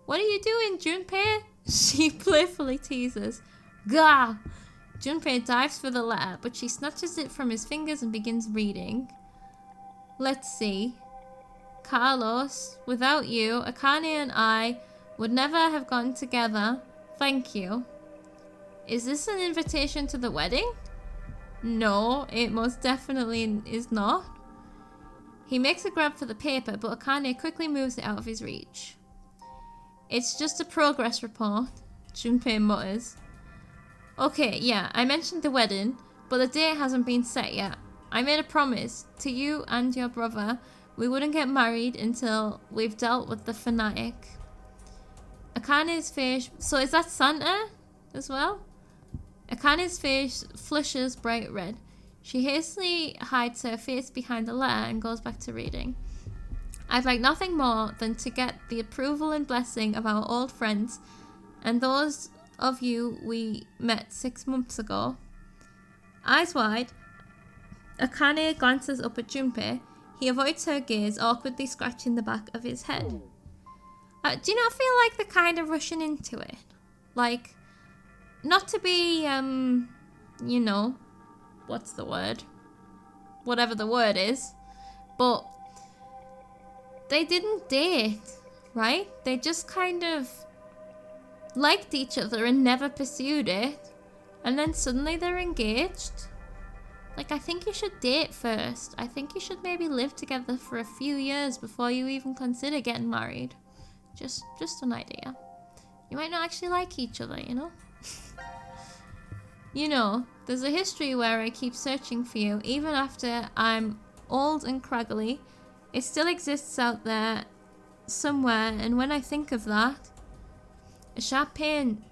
S1: What are you doing, Junpei? She playfully teases. Gah! Junpei dives for the letter, but she snatches it from his fingers and begins reading. Let's see. Carlos, without you, Akane and I would never have gotten together. Thank you. Is this an invitation to the wedding? No, it most definitely is not. He makes a grab for the paper, but Akane quickly moves it out of his reach. It's just a progress report, Junpei mutters. Okay, yeah, I mentioned the wedding, but the date hasn't been set yet. I made a promise to you and your brother we wouldn't get married until we've dealt with the fanatic. Akane's face... So is that Santa as well? Akane's face flushes bright red. She hastily hides her face behind the letter and goes back to reading. I'd like nothing more than to get the approval and blessing of our old friends and those of you we met 6 months ago. Eyes wide, Akane glances up at Junpei. He avoids her gaze, awkwardly scratching the back of his head. Do you not feel like they're kind of rushing into it? Like, not to be, you know, what's the word? Whatever the word is. But they didn't date, right? They just kind of liked each other and never pursued it. And then suddenly they're engaged. Like, I think you should date first. I think you should maybe live together for a few years before you even consider getting married. Just an idea. You might not actually like each other, you know? You know, there's a history where I keep searching for you. Even after I'm old and craggly, it still exists out there somewhere. And when I think of that, a sharp pain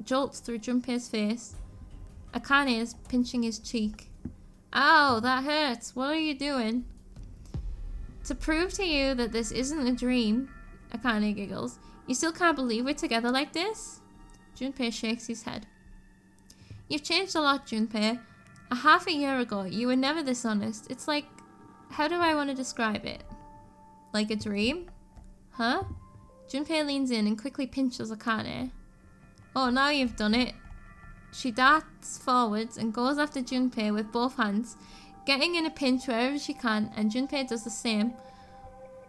S1: jolts through Junpei's face. Akane is pinching his cheek. Ow, that hurts. What are you doing? To prove to you that this isn't a dream, Akane giggles. You still can't believe we're together like this? Junpei shakes his head. You've changed a lot, Junpei. A half a year ago, you were never this honest. It's like, how do I want to describe it? Like a dream? Huh? Junpei leans in and quickly pinches Akane. Oh, now you've done it. She darts forwards and goes after Junpei with both hands, getting in a pinch wherever she can, and Junpei does the same.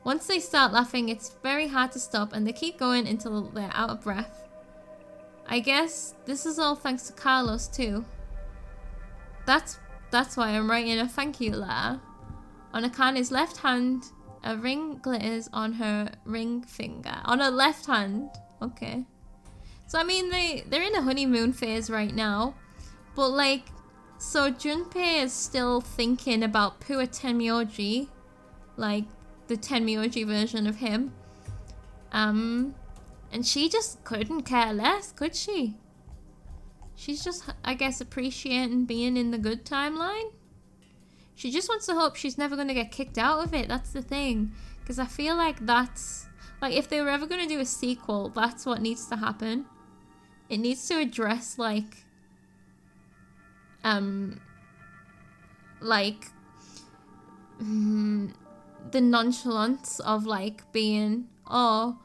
S1: Once they start laughing, it's very hard to stop, and they keep going until they're out of breath. I guess this is all thanks to Carlos too. That's why I'm writing a thank you letter. On Akane's left hand, a ring glitters on her ring finger. On her left hand. Okay. So I mean, they're in a honeymoon phase right now. But like, so Junpei is still thinking about Pua Tenmyoji. Like, the Tenmyoji version of him. And she just couldn't care less, could she? She's just, I guess, appreciating being in the good timeline. She just wants to hope she's never going to get kicked out of it. That's the thing. Because I feel like that's... Like, if they were ever going to do a sequel, that's what needs to happen. It needs to address, like... the nonchalance of, like, being... Oh,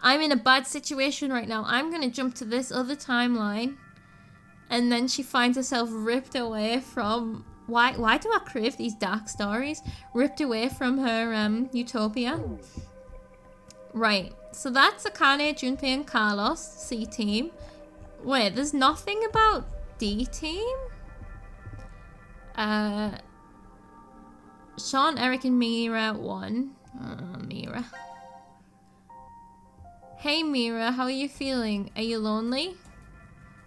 S1: I'm in a bad situation right now. I'm going to jump to this other timeline. And then she finds herself ripped away from... Why do I crave these dark stories? Ripped away from her utopia. Right. So that's Akane, Junpei, and Carlos, C team. Wait, there's nothing about D team? Sean, Eric, and Mira won. Mira. Hey Mira, how are you feeling? Are you lonely?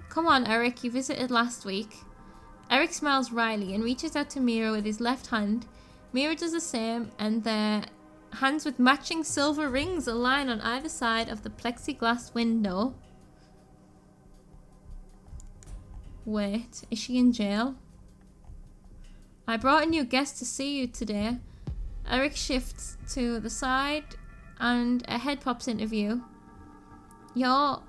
S1: Come on, Eric, you visited last week. Eric smiles wryly and reaches out to Mira with his left hand. Mira does the same, and their hands with matching silver rings align on either side of the plexiglass window. Wait, is she in jail? I brought a new guest to see you today. Eric shifts to the side and a head pops into view. Yo.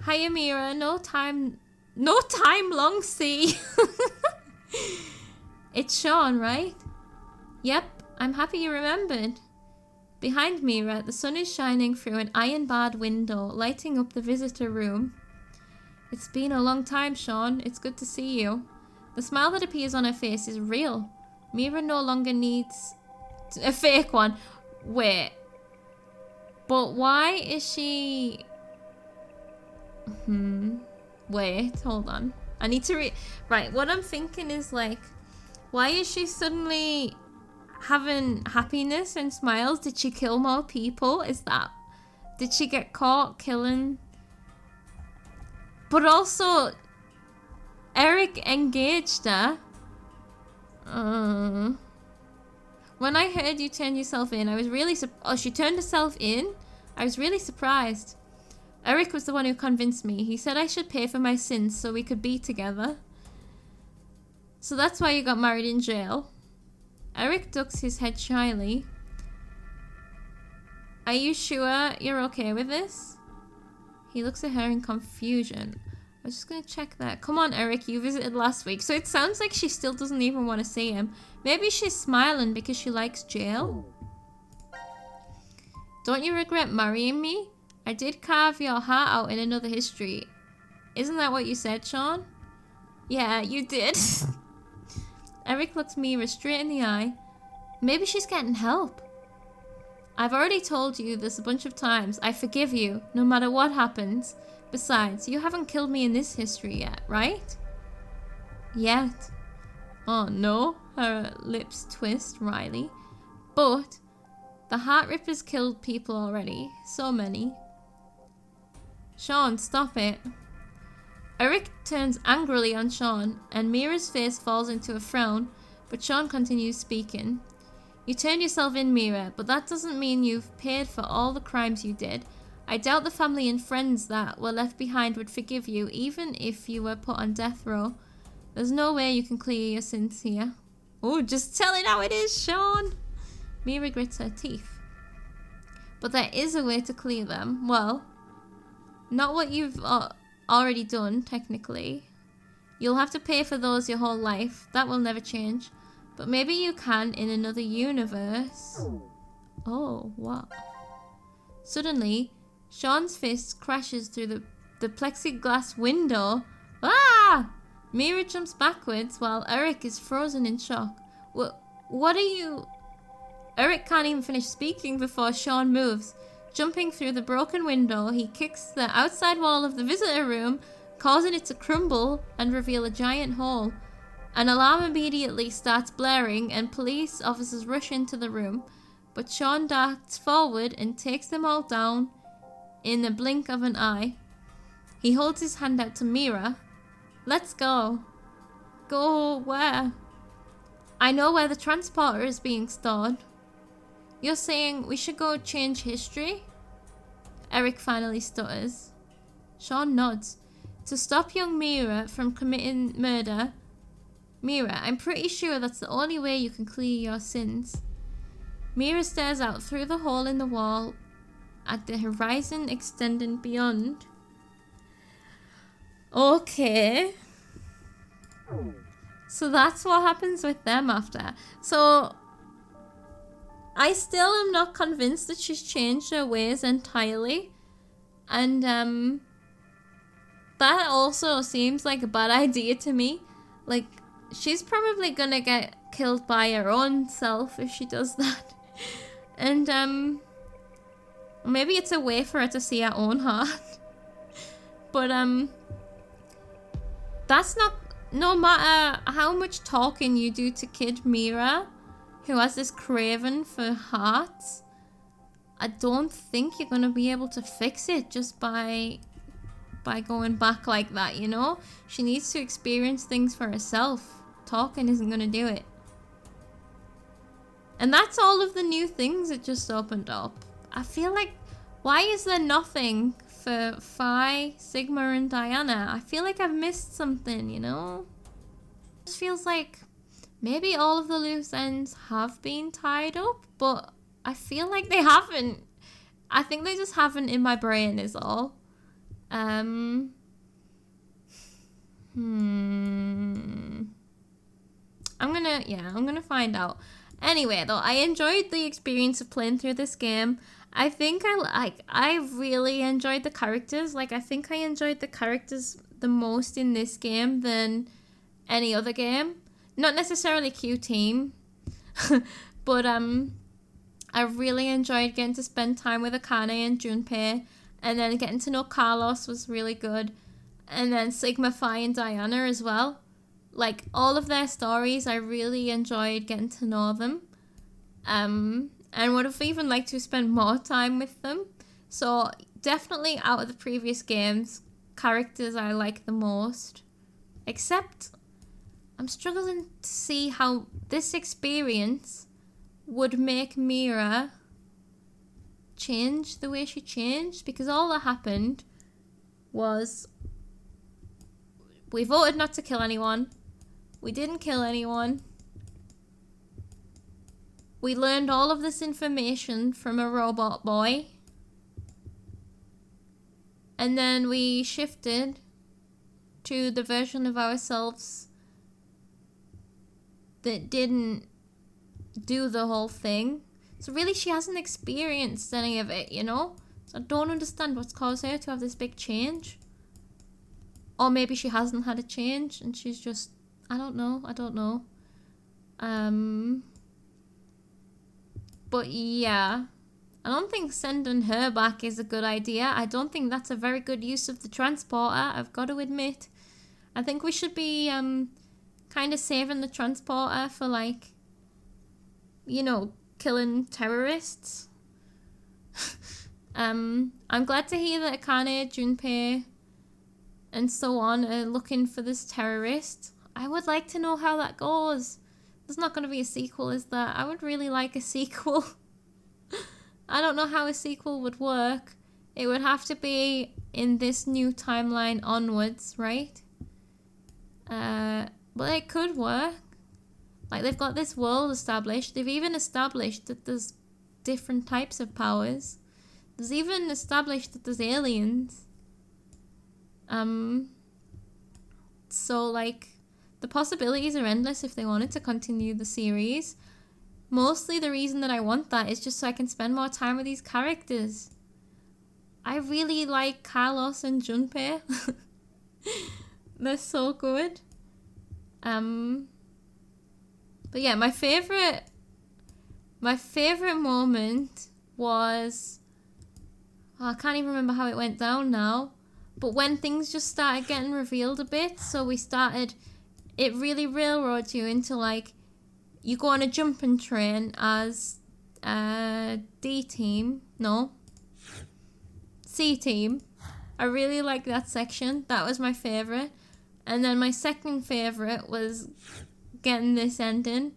S1: Hiya Mira, no time long see. It's Sean, right? Yep, I'm happy you remembered. Behind Mira, the sun is shining through an iron-barred window, lighting up the visitor room. It's been a long time, Sean. It's good to see you. The smile that appears on her face is real. Mira no longer needs a fake one. Wait. But why is she... Wait, hold on. I need to read... Right, what I'm thinking is like... Why is she suddenly having happiness and smiles? Did she kill more people? Is that... Did she get caught killing... But also... Eric engaged her. When I heard you turn yourself in, I was really... Oh, she turned herself in? I was really surprised. Eric was the one who convinced me. He said I should pay for my sins so we could be together. So that's why you got married in jail. Eric ducks his head shyly. Are you sure you're okay with this? He looks at her in confusion. I was just going to check that. Come on, Eric, you visited last week. So it sounds like she still doesn't even want to see him. Maybe she's smiling because she likes jail. Don't you regret marrying me? I did carve your heart out in another history. Isn't that what you said, Sean? Yeah, you did. Eric looked Mira straight in the eye. Maybe she's getting help. I've already told you this a bunch of times. I forgive you, no matter what happens. Besides, you haven't killed me in this history yet, right? Yet. Oh no, her lips twist wryly. But the Heart Rippers killed people already. So many. Sean, stop it. Eric turns angrily on Sean, and Mira's face falls into a frown, but Sean continues speaking. You turned yourself in, Mira, but that doesn't mean you've paid for all the crimes you did. I doubt the family and friends that were left behind would forgive you, even if you were put on death row. There's no way you can clear your sins here. Oh, just tell it how it is, Sean! Mira grits her teeth. But there is a way to clear them. Well, not what you've already done, technically. You'll have to pay for those your whole life. That will never change. But maybe you can in another universe. Oh, what? Suddenly, Sean's fist crashes through the plexiglass window. Ah! Mira jumps backwards while Eric is frozen in shock. What are you... Eric can't even finish speaking before Sean moves. Jumping through the broken window, he kicks the outside wall of the visitor room, causing it to crumble and reveal a giant hole. An alarm immediately starts blaring and police officers rush into the room, but Sean darts forward and takes them all down in the blink of an eye. He holds his hand out to Mira. Let's go. Go where? I know where the transporter is being stored. You're saying we should go change history? Eric finally stutters. Sean nods. To stop young Mira from committing murder. Mira, I'm pretty sure that's the only way you can clear your sins. Mira stares out through the hole in the wall at the horizon extending beyond. Okay. So that's what happens with them after. So I still am not convinced that she's changed her ways entirely. And that also seems like a bad idea to me. Like, she's probably gonna get killed by her own self if she does that. And maybe it's a way for her to see her own heart. But that's not... No matter how much talking you do to Kid Mira, who has this craving for hearts, I don't think you're gonna be able to fix it just by going back like that, you know? She needs to experience things for herself. Talking isn't gonna do it. And that's all of the new things that just opened up. I feel like, why is there nothing for Phi, Sigma, and Diana? I feel like I've missed something, you know? It just feels like maybe all of the loose ends have been tied up, but I feel like they haven't. I think they just haven't in my brain is all. I'm gonna find out. Anyway, though, I enjoyed the experience of playing through this game. I think I really enjoyed the characters. Like, I think I enjoyed the characters the most in this game than any other game. Not necessarily Q-Team, but I really enjoyed getting to spend time with Akane and Junpei, and then getting to know Carlos was really good, and then Sigma, Phi, and Diana as well. Like, all of their stories, I really enjoyed getting to know them. And would have even liked to spend more time with them. So, definitely out of the previous games, characters I like the most. Except, I'm struggling to see how this experience would make Mira change the way she changed. Because all that happened was we voted not to kill anyone. We didn't kill anyone. We learned all of this information from a robot boy. And then we shifted to the version of ourselves that didn't do the whole thing. So really she hasn't experienced any of it, you know? So I don't understand what's caused her to have this big change. Or maybe she hasn't had a change and she's just... I don't know. But yeah. I don't think sending her back is a good idea. I don't think that's a very good use of the transporter, I've got to admit. I think we should be kind of saving the transporter for, like, you know, killing terrorists. I'm glad to hear that Akane, Junpei, and so on are looking for this terrorist. I would like to know how that goes. There's not going to be a sequel, is there? I would really like a sequel. I don't know how a sequel would work. It would have to be in this new timeline onwards, right? But it could work. Like, they've got this world established. They've even established that there's different types of powers. There's even established that there's aliens. So, like, the possibilities are endless if they wanted to continue the series. Mostly the reason that I want that is just so I can spend more time with these characters. I really like Carlos and Junpei. They're so good. But yeah, my favorite moment was... Oh, I can't even remember how it went down now. But when things just started getting revealed a bit, so we started... It really railroads you into, like, you go on a jumping train as D-team. No. C-team. I really like that section. That was my favourite. And then my second favourite was getting this ending,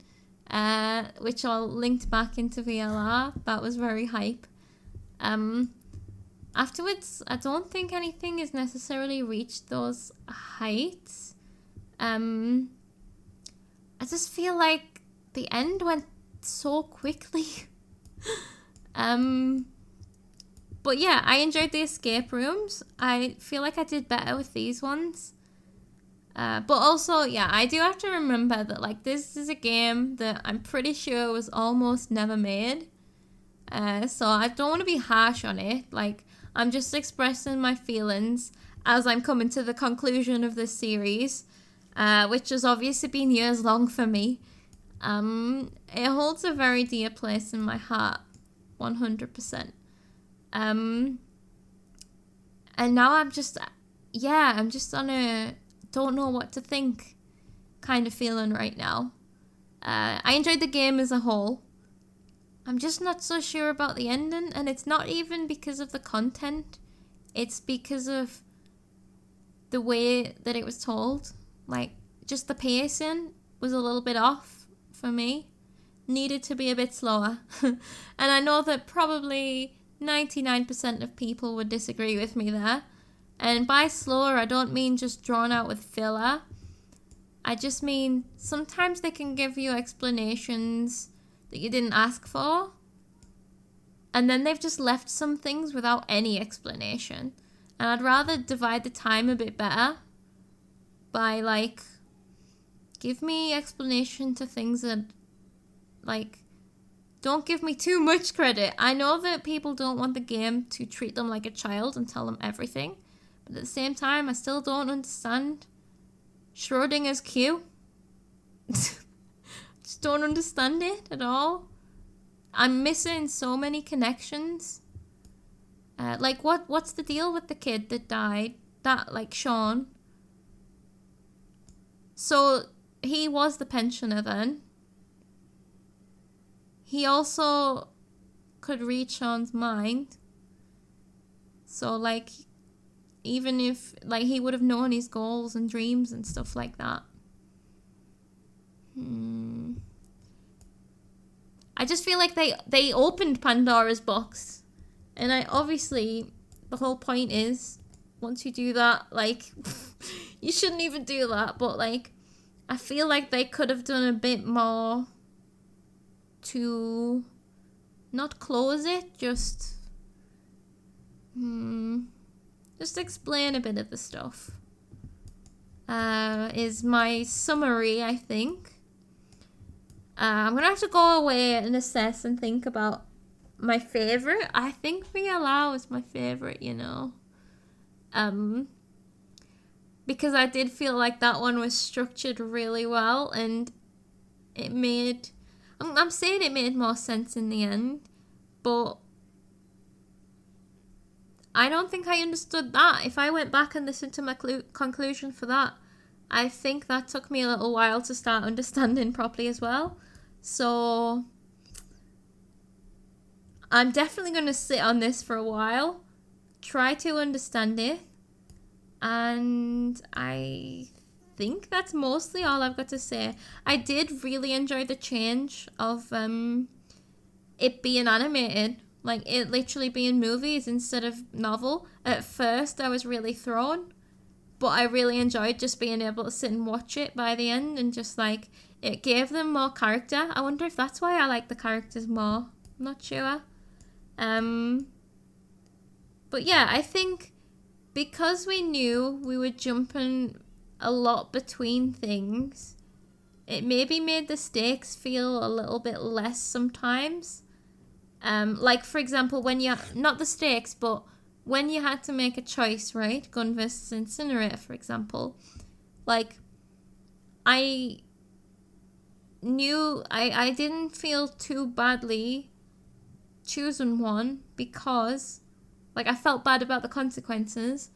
S1: which all linked back into VLR. That was very hype. Afterwards, I don't think anything has necessarily reached those heights. I just feel like the end went so quickly. But yeah, I enjoyed the escape rooms. I feel like I did better with these ones. But also, yeah, I do have to remember that, like, this is a game that I'm pretty sure was almost never made. So I don't want to be harsh on it. Like, I'm just expressing my feelings as I'm coming to the conclusion of this series, which has obviously been years long for me. It holds a very dear place in my heart, 100%. And now I'm just on a don't know what to think kind of feeling right now. I enjoyed the game as a whole. I'm just not so sure about the ending, and it's not even because of the content. It's because of the way that it was told. Like, just the pacing was a little bit off for me. Needed to be a bit slower. And I know that probably 99% of people would disagree with me there. And by slower, I don't mean just drawn out with filler. I just mean sometimes they can give you explanations that you didn't ask for. And then they've just left some things without any explanation. And I'd rather divide the time a bit better by, like, give me explanation to things that, like, don't give me too much credit. I know that people don't want the game to treat them like a child and tell them everything. But at the same time, I still don't understand Schrodinger's Q. Just don't understand it at all. I'm missing so many connections. Like, what's the deal with the kid that died? That, like, Sean. So, he was the pensioner then. He also could read Sean's mind. So, like, even if, like, he would have known his goals and dreams and stuff like that. I just feel like they opened Pandora's box. And obviously, the whole point is, once you do that, like, you shouldn't even do that. But, like, I feel like they could have done a bit more to not close it, just explain a bit of the stuff. Is my summary, I think. I'm gonna have to go away and assess and think about my favorite. I think VLR was my favorite, you know. Because I did feel like that one was structured really well, and it made... I'm saying it made more sense in the end, but I don't think I understood that. If I went back and listened to my conclusion for that, I think that took me a little while to start understanding properly as well. So I'm definitely going to sit on this for a while, try to understand it, and I think that's mostly all I've got to say. I did really enjoy the change of it being animated, like it literally being movies instead of novel. At first I was really thrown, but I really enjoyed just being able to sit and watch it by the end, and just like it gave them more character. I wonder if that's why I like the characters more. I'm not sure. But yeah, I think because we knew we were jumping a lot between things, it maybe made the stakes feel a little bit less sometimes. Like for example, when you, not the stakes, but when you had to make a choice, right? Gun versus incinerator, for example. Like, I knew I didn't feel too badly choosing one, because like I felt bad about the consequences,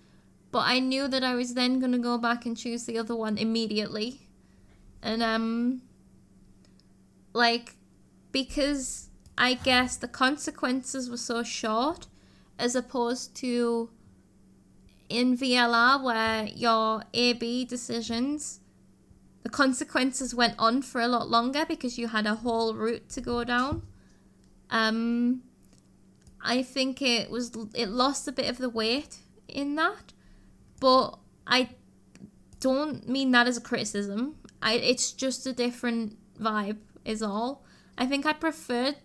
S1: but I knew that I was then going to go back and choose the other one immediately. And like, because I guess the consequences were so short, as opposed to in VLR where your A-B decisions, the consequences went on for a lot longer because you had a whole route to go down. I think it lost a bit of the weight in that, but I don't mean that as a criticism. It's just a different vibe is all. I think I preferred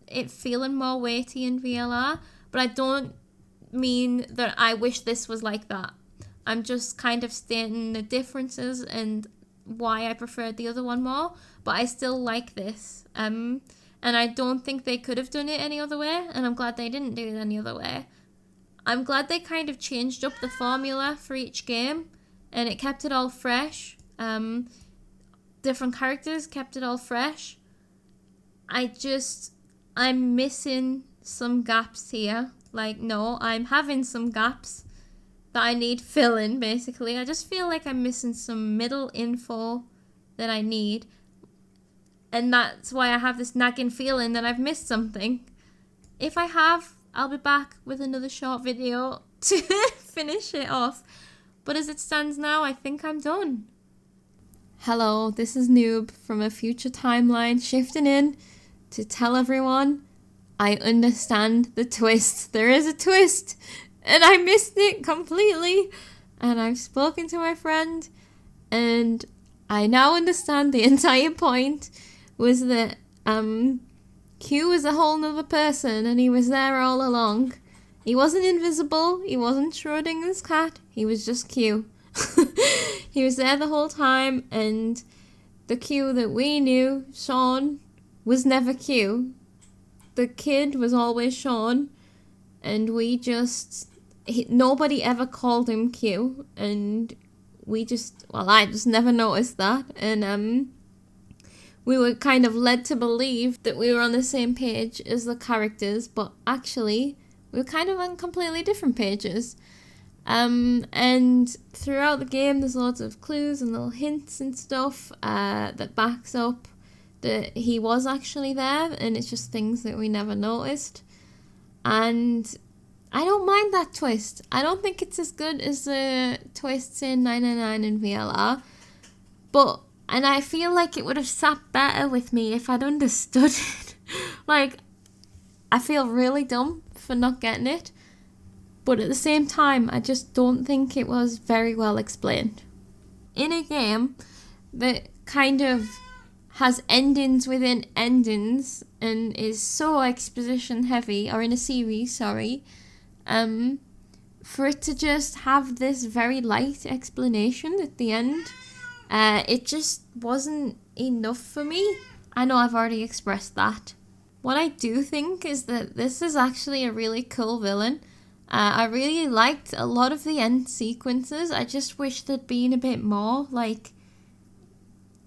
S1: it feeling more weighty in VLR, but I don't mean that I wish this was like that. I'm just kind of stating the differences and why I preferred the other one more, but I still like this. And I don't think they could have done it any other way, and I'm glad they didn't do it any other way. I'm glad they kind of changed up the formula for each game, and it kept it all fresh. Different characters, kept it all fresh. I'm missing some gaps here. Like, no, I'm having some gaps that I need filling, basically. I just feel like I'm missing some middle info that I need. And that's why I have this nagging feeling that I've missed something. If I have, I'll be back with another short video to finish it off. But as it stands now, I think I'm done. Hello, this is Noob from a future timeline, shifting in to tell everyone I understand the twist. There is a twist, and I missed it completely. And I've spoken to my friend, and I now understand the entire point was that Q was a whole nother person, and he was there all along. He wasn't invisible, he wasn't Schrodinger's cat, he was just Q. He was there the whole time, and the Q that we knew, Sean, was never Q. The kid was always Sean, and nobody ever called him Q, and I just never noticed that, and we were kind of led to believe that we were on the same page as the characters, but actually we were kind of on completely different pages. And throughout the game there's loads of clues and little hints and stuff that backs up that he was actually there, and it's just things that we never noticed. And I don't mind that twist. I don't think it's as good as the twists in 999 and VLR, and I feel like it would have sat better with me if I'd understood it. Like, I feel really dumb for not getting it, but at the same time, I just don't think it was very well explained. In a game that kind of has endings within endings and is so exposition heavy, or in a series, sorry, for it to just have this very light explanation at the end, it just wasn't enough for me. I know I've already expressed that. what I do think is that this is actually a really cool villain. I really liked a lot of the end sequences. I just wish there'd been a bit more, like,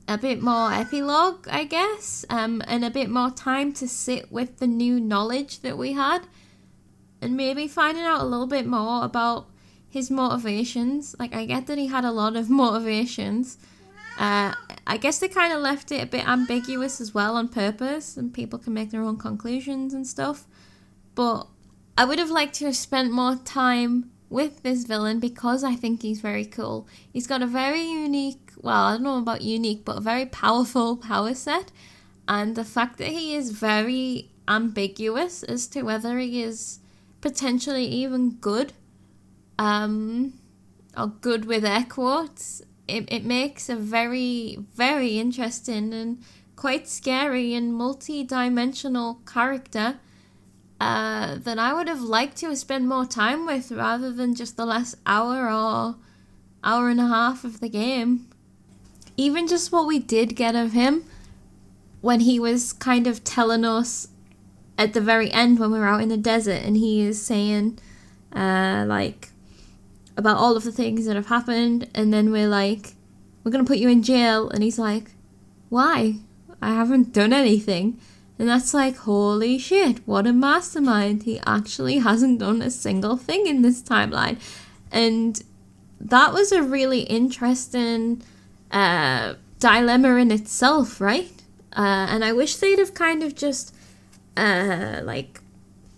S1: a bit more epilogue, I guess, and a bit more time to sit with the new knowledge that we had, and maybe finding out a little bit more about his motivations. Like, I get that he had a lot of motivations. I guess they kind of left it a bit ambiguous as well on purpose, and people can make their own conclusions and stuff, but I would have liked to have spent more time with this villain because I think he's very cool. He's got a very unique, well, I don't know about unique, but a very powerful power set, and the fact that he is very ambiguous as to whether he is potentially even good, or good with air quotes, it makes a very, very interesting and quite scary and multi-dimensional character that I would have liked to have spent more time with rather than just the last hour or hour and a half of the game. Even just what we did get of him when he was kind of telling us at the very end when we were out in the desert, and he is saying like about all of the things that have happened, and then we're like, we're gonna put you in jail, and he's like, why? I haven't done anything. And that's like, holy shit, what a mastermind. He actually hasn't done a single thing in this timeline. And that was a really interesting dilemma in itself, right? And I wish they'd have kind of just like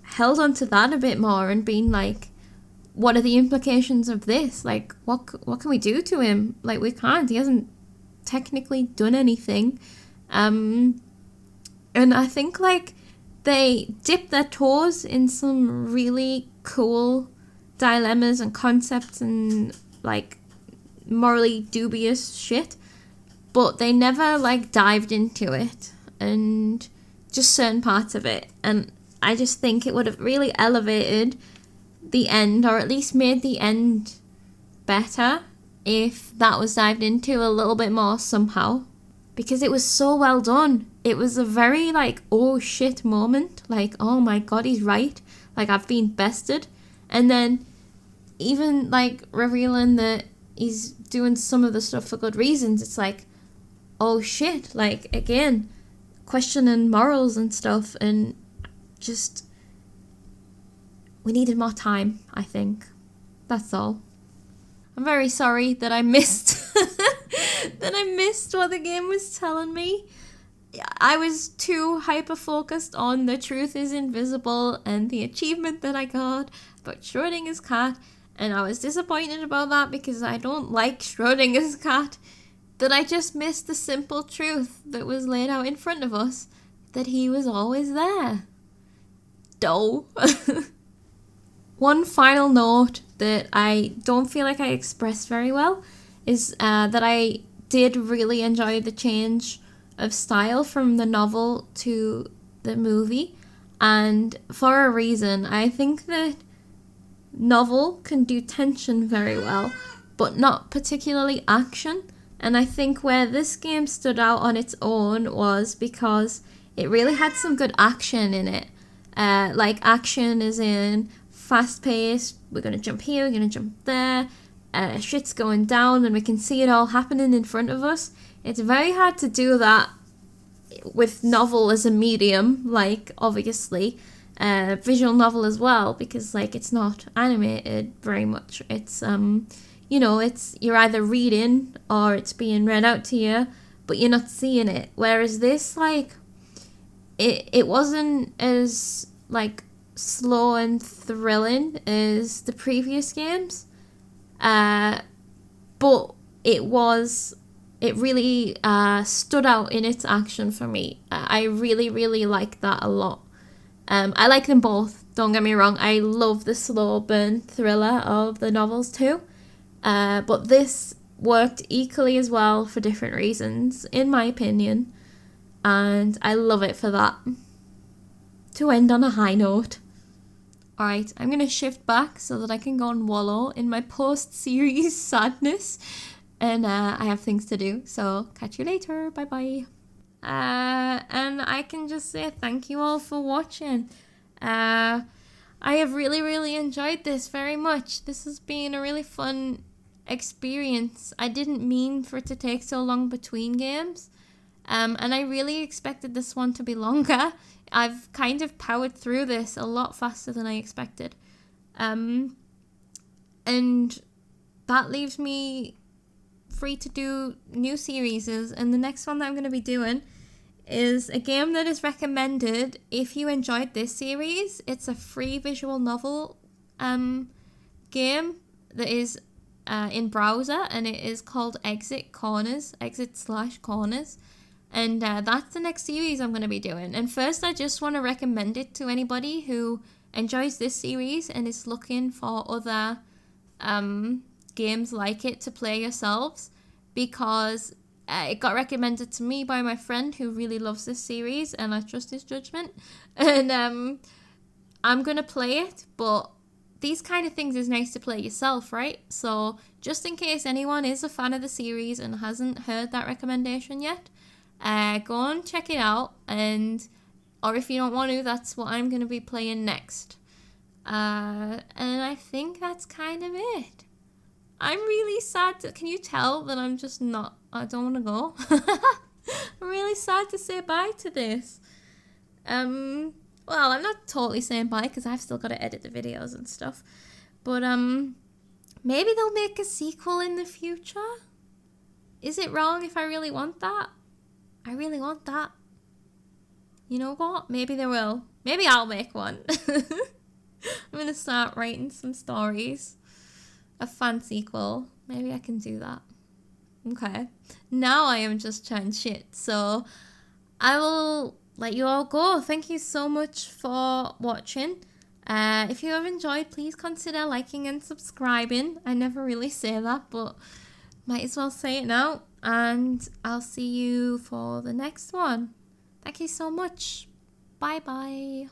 S1: held on to that a bit more and been like, what are the implications of this? Like, what can we do to him? Like, we can't. He hasn't technically done anything. And I think, like, they dip their toes in some really cool dilemmas and concepts and, like, morally dubious shit. But they never, like, dived into it. And just certain parts of it. And I just think it would have really elevated the end, or at least made the end better if that was dived into a little bit more somehow. Because it was so well done. It was a very, like, oh shit moment. Like, oh my god, he's right. Like, I've been bested. And then even, like, revealing that he's doing some of the stuff for good reasons, it's like, oh shit. Like, again, questioning morals and stuff, and just, we needed more time, I think. That's all. I'm very sorry that I missed what the game was telling me. I was too hyper-focused on the truth is invisible and the achievement that I got about Schrodinger's cat, and I was disappointed about that because I don't like Schrodinger's cat, that I just missed the simple truth that was laid out in front of us, that he was always there. Doh. One final note that I don't feel like I expressed very well is that I did really enjoy the change of style from the novel to the movie, and for a reason. I think that novel can do tension very well, but not particularly action, and I think where this game stood out on its own was because it really had some good action in it. Like, action is in fast-paced, we're gonna jump here, we're gonna jump there, shit's going down and we can see it all happening in front of us. It's very hard to do that with novel as a medium, like, obviously, visual novel as well, because, like, it's not animated very much. It's, you know, it's, you're either reading or it's being read out to you, but you're not seeing it. Whereas this, like, it wasn't as, like, slow and thrilling as the previous games, but it really stood out in its action for me. I really, really like that a lot. I like them both, don't get me wrong. I love the slow burn thriller of the novels too, but this worked equally as well for different reasons, in my opinion, and I love it for that. To end on a high note. Alright, I'm going to shift back so that I can go and wallow in my post-series sadness. And I have things to do, so catch you later. Bye-bye. And I can just say thank you all for watching. I have really enjoyed this very much. This has been a really fun experience. I didn't mean for it to take so long between games. And I really expected this one to be longer. I've kind of powered through this a lot faster than I expected. And that leaves me free to do new series. And the next one that I'm going to be doing is a game that is recommended if you enjoyed this series. It's a free visual novel game that is in browser, and it is called Exit/Corners. And that's the next series I'm going to be doing. And first, I just want to recommend it to anybody who enjoys this series and is looking for other games like it to play yourselves, because it got recommended to me by my friend who really loves this series, and I trust his judgment. And I'm going to play it, but these kind of things is nice to play yourself, right? So just in case anyone is a fan of the series and hasn't heard that recommendation yet, go and check it out. Or if you don't want to, that's what I'm going to be playing next. And I think that's kind of it. I'm really sad can you tell that I'm just not, I don't want to go. I'm really sad to say bye to this. Well, I'm not totally saying bye because I've still got to edit the videos and stuff. But maybe they'll make a sequel in the future. Is it wrong if I really want that? I really want that. You know what? Maybe they will. Maybe I'll make one. I'm going to start writing some stories. A fan sequel. Maybe I can do that. Okay. Now I am just chatting shit. So I will let you all go. Thank you so much for watching. If you have enjoyed, please consider liking and subscribing. I never really say that, but might as well say it now. And I'll see you for the next one. Thank you so much. Bye bye.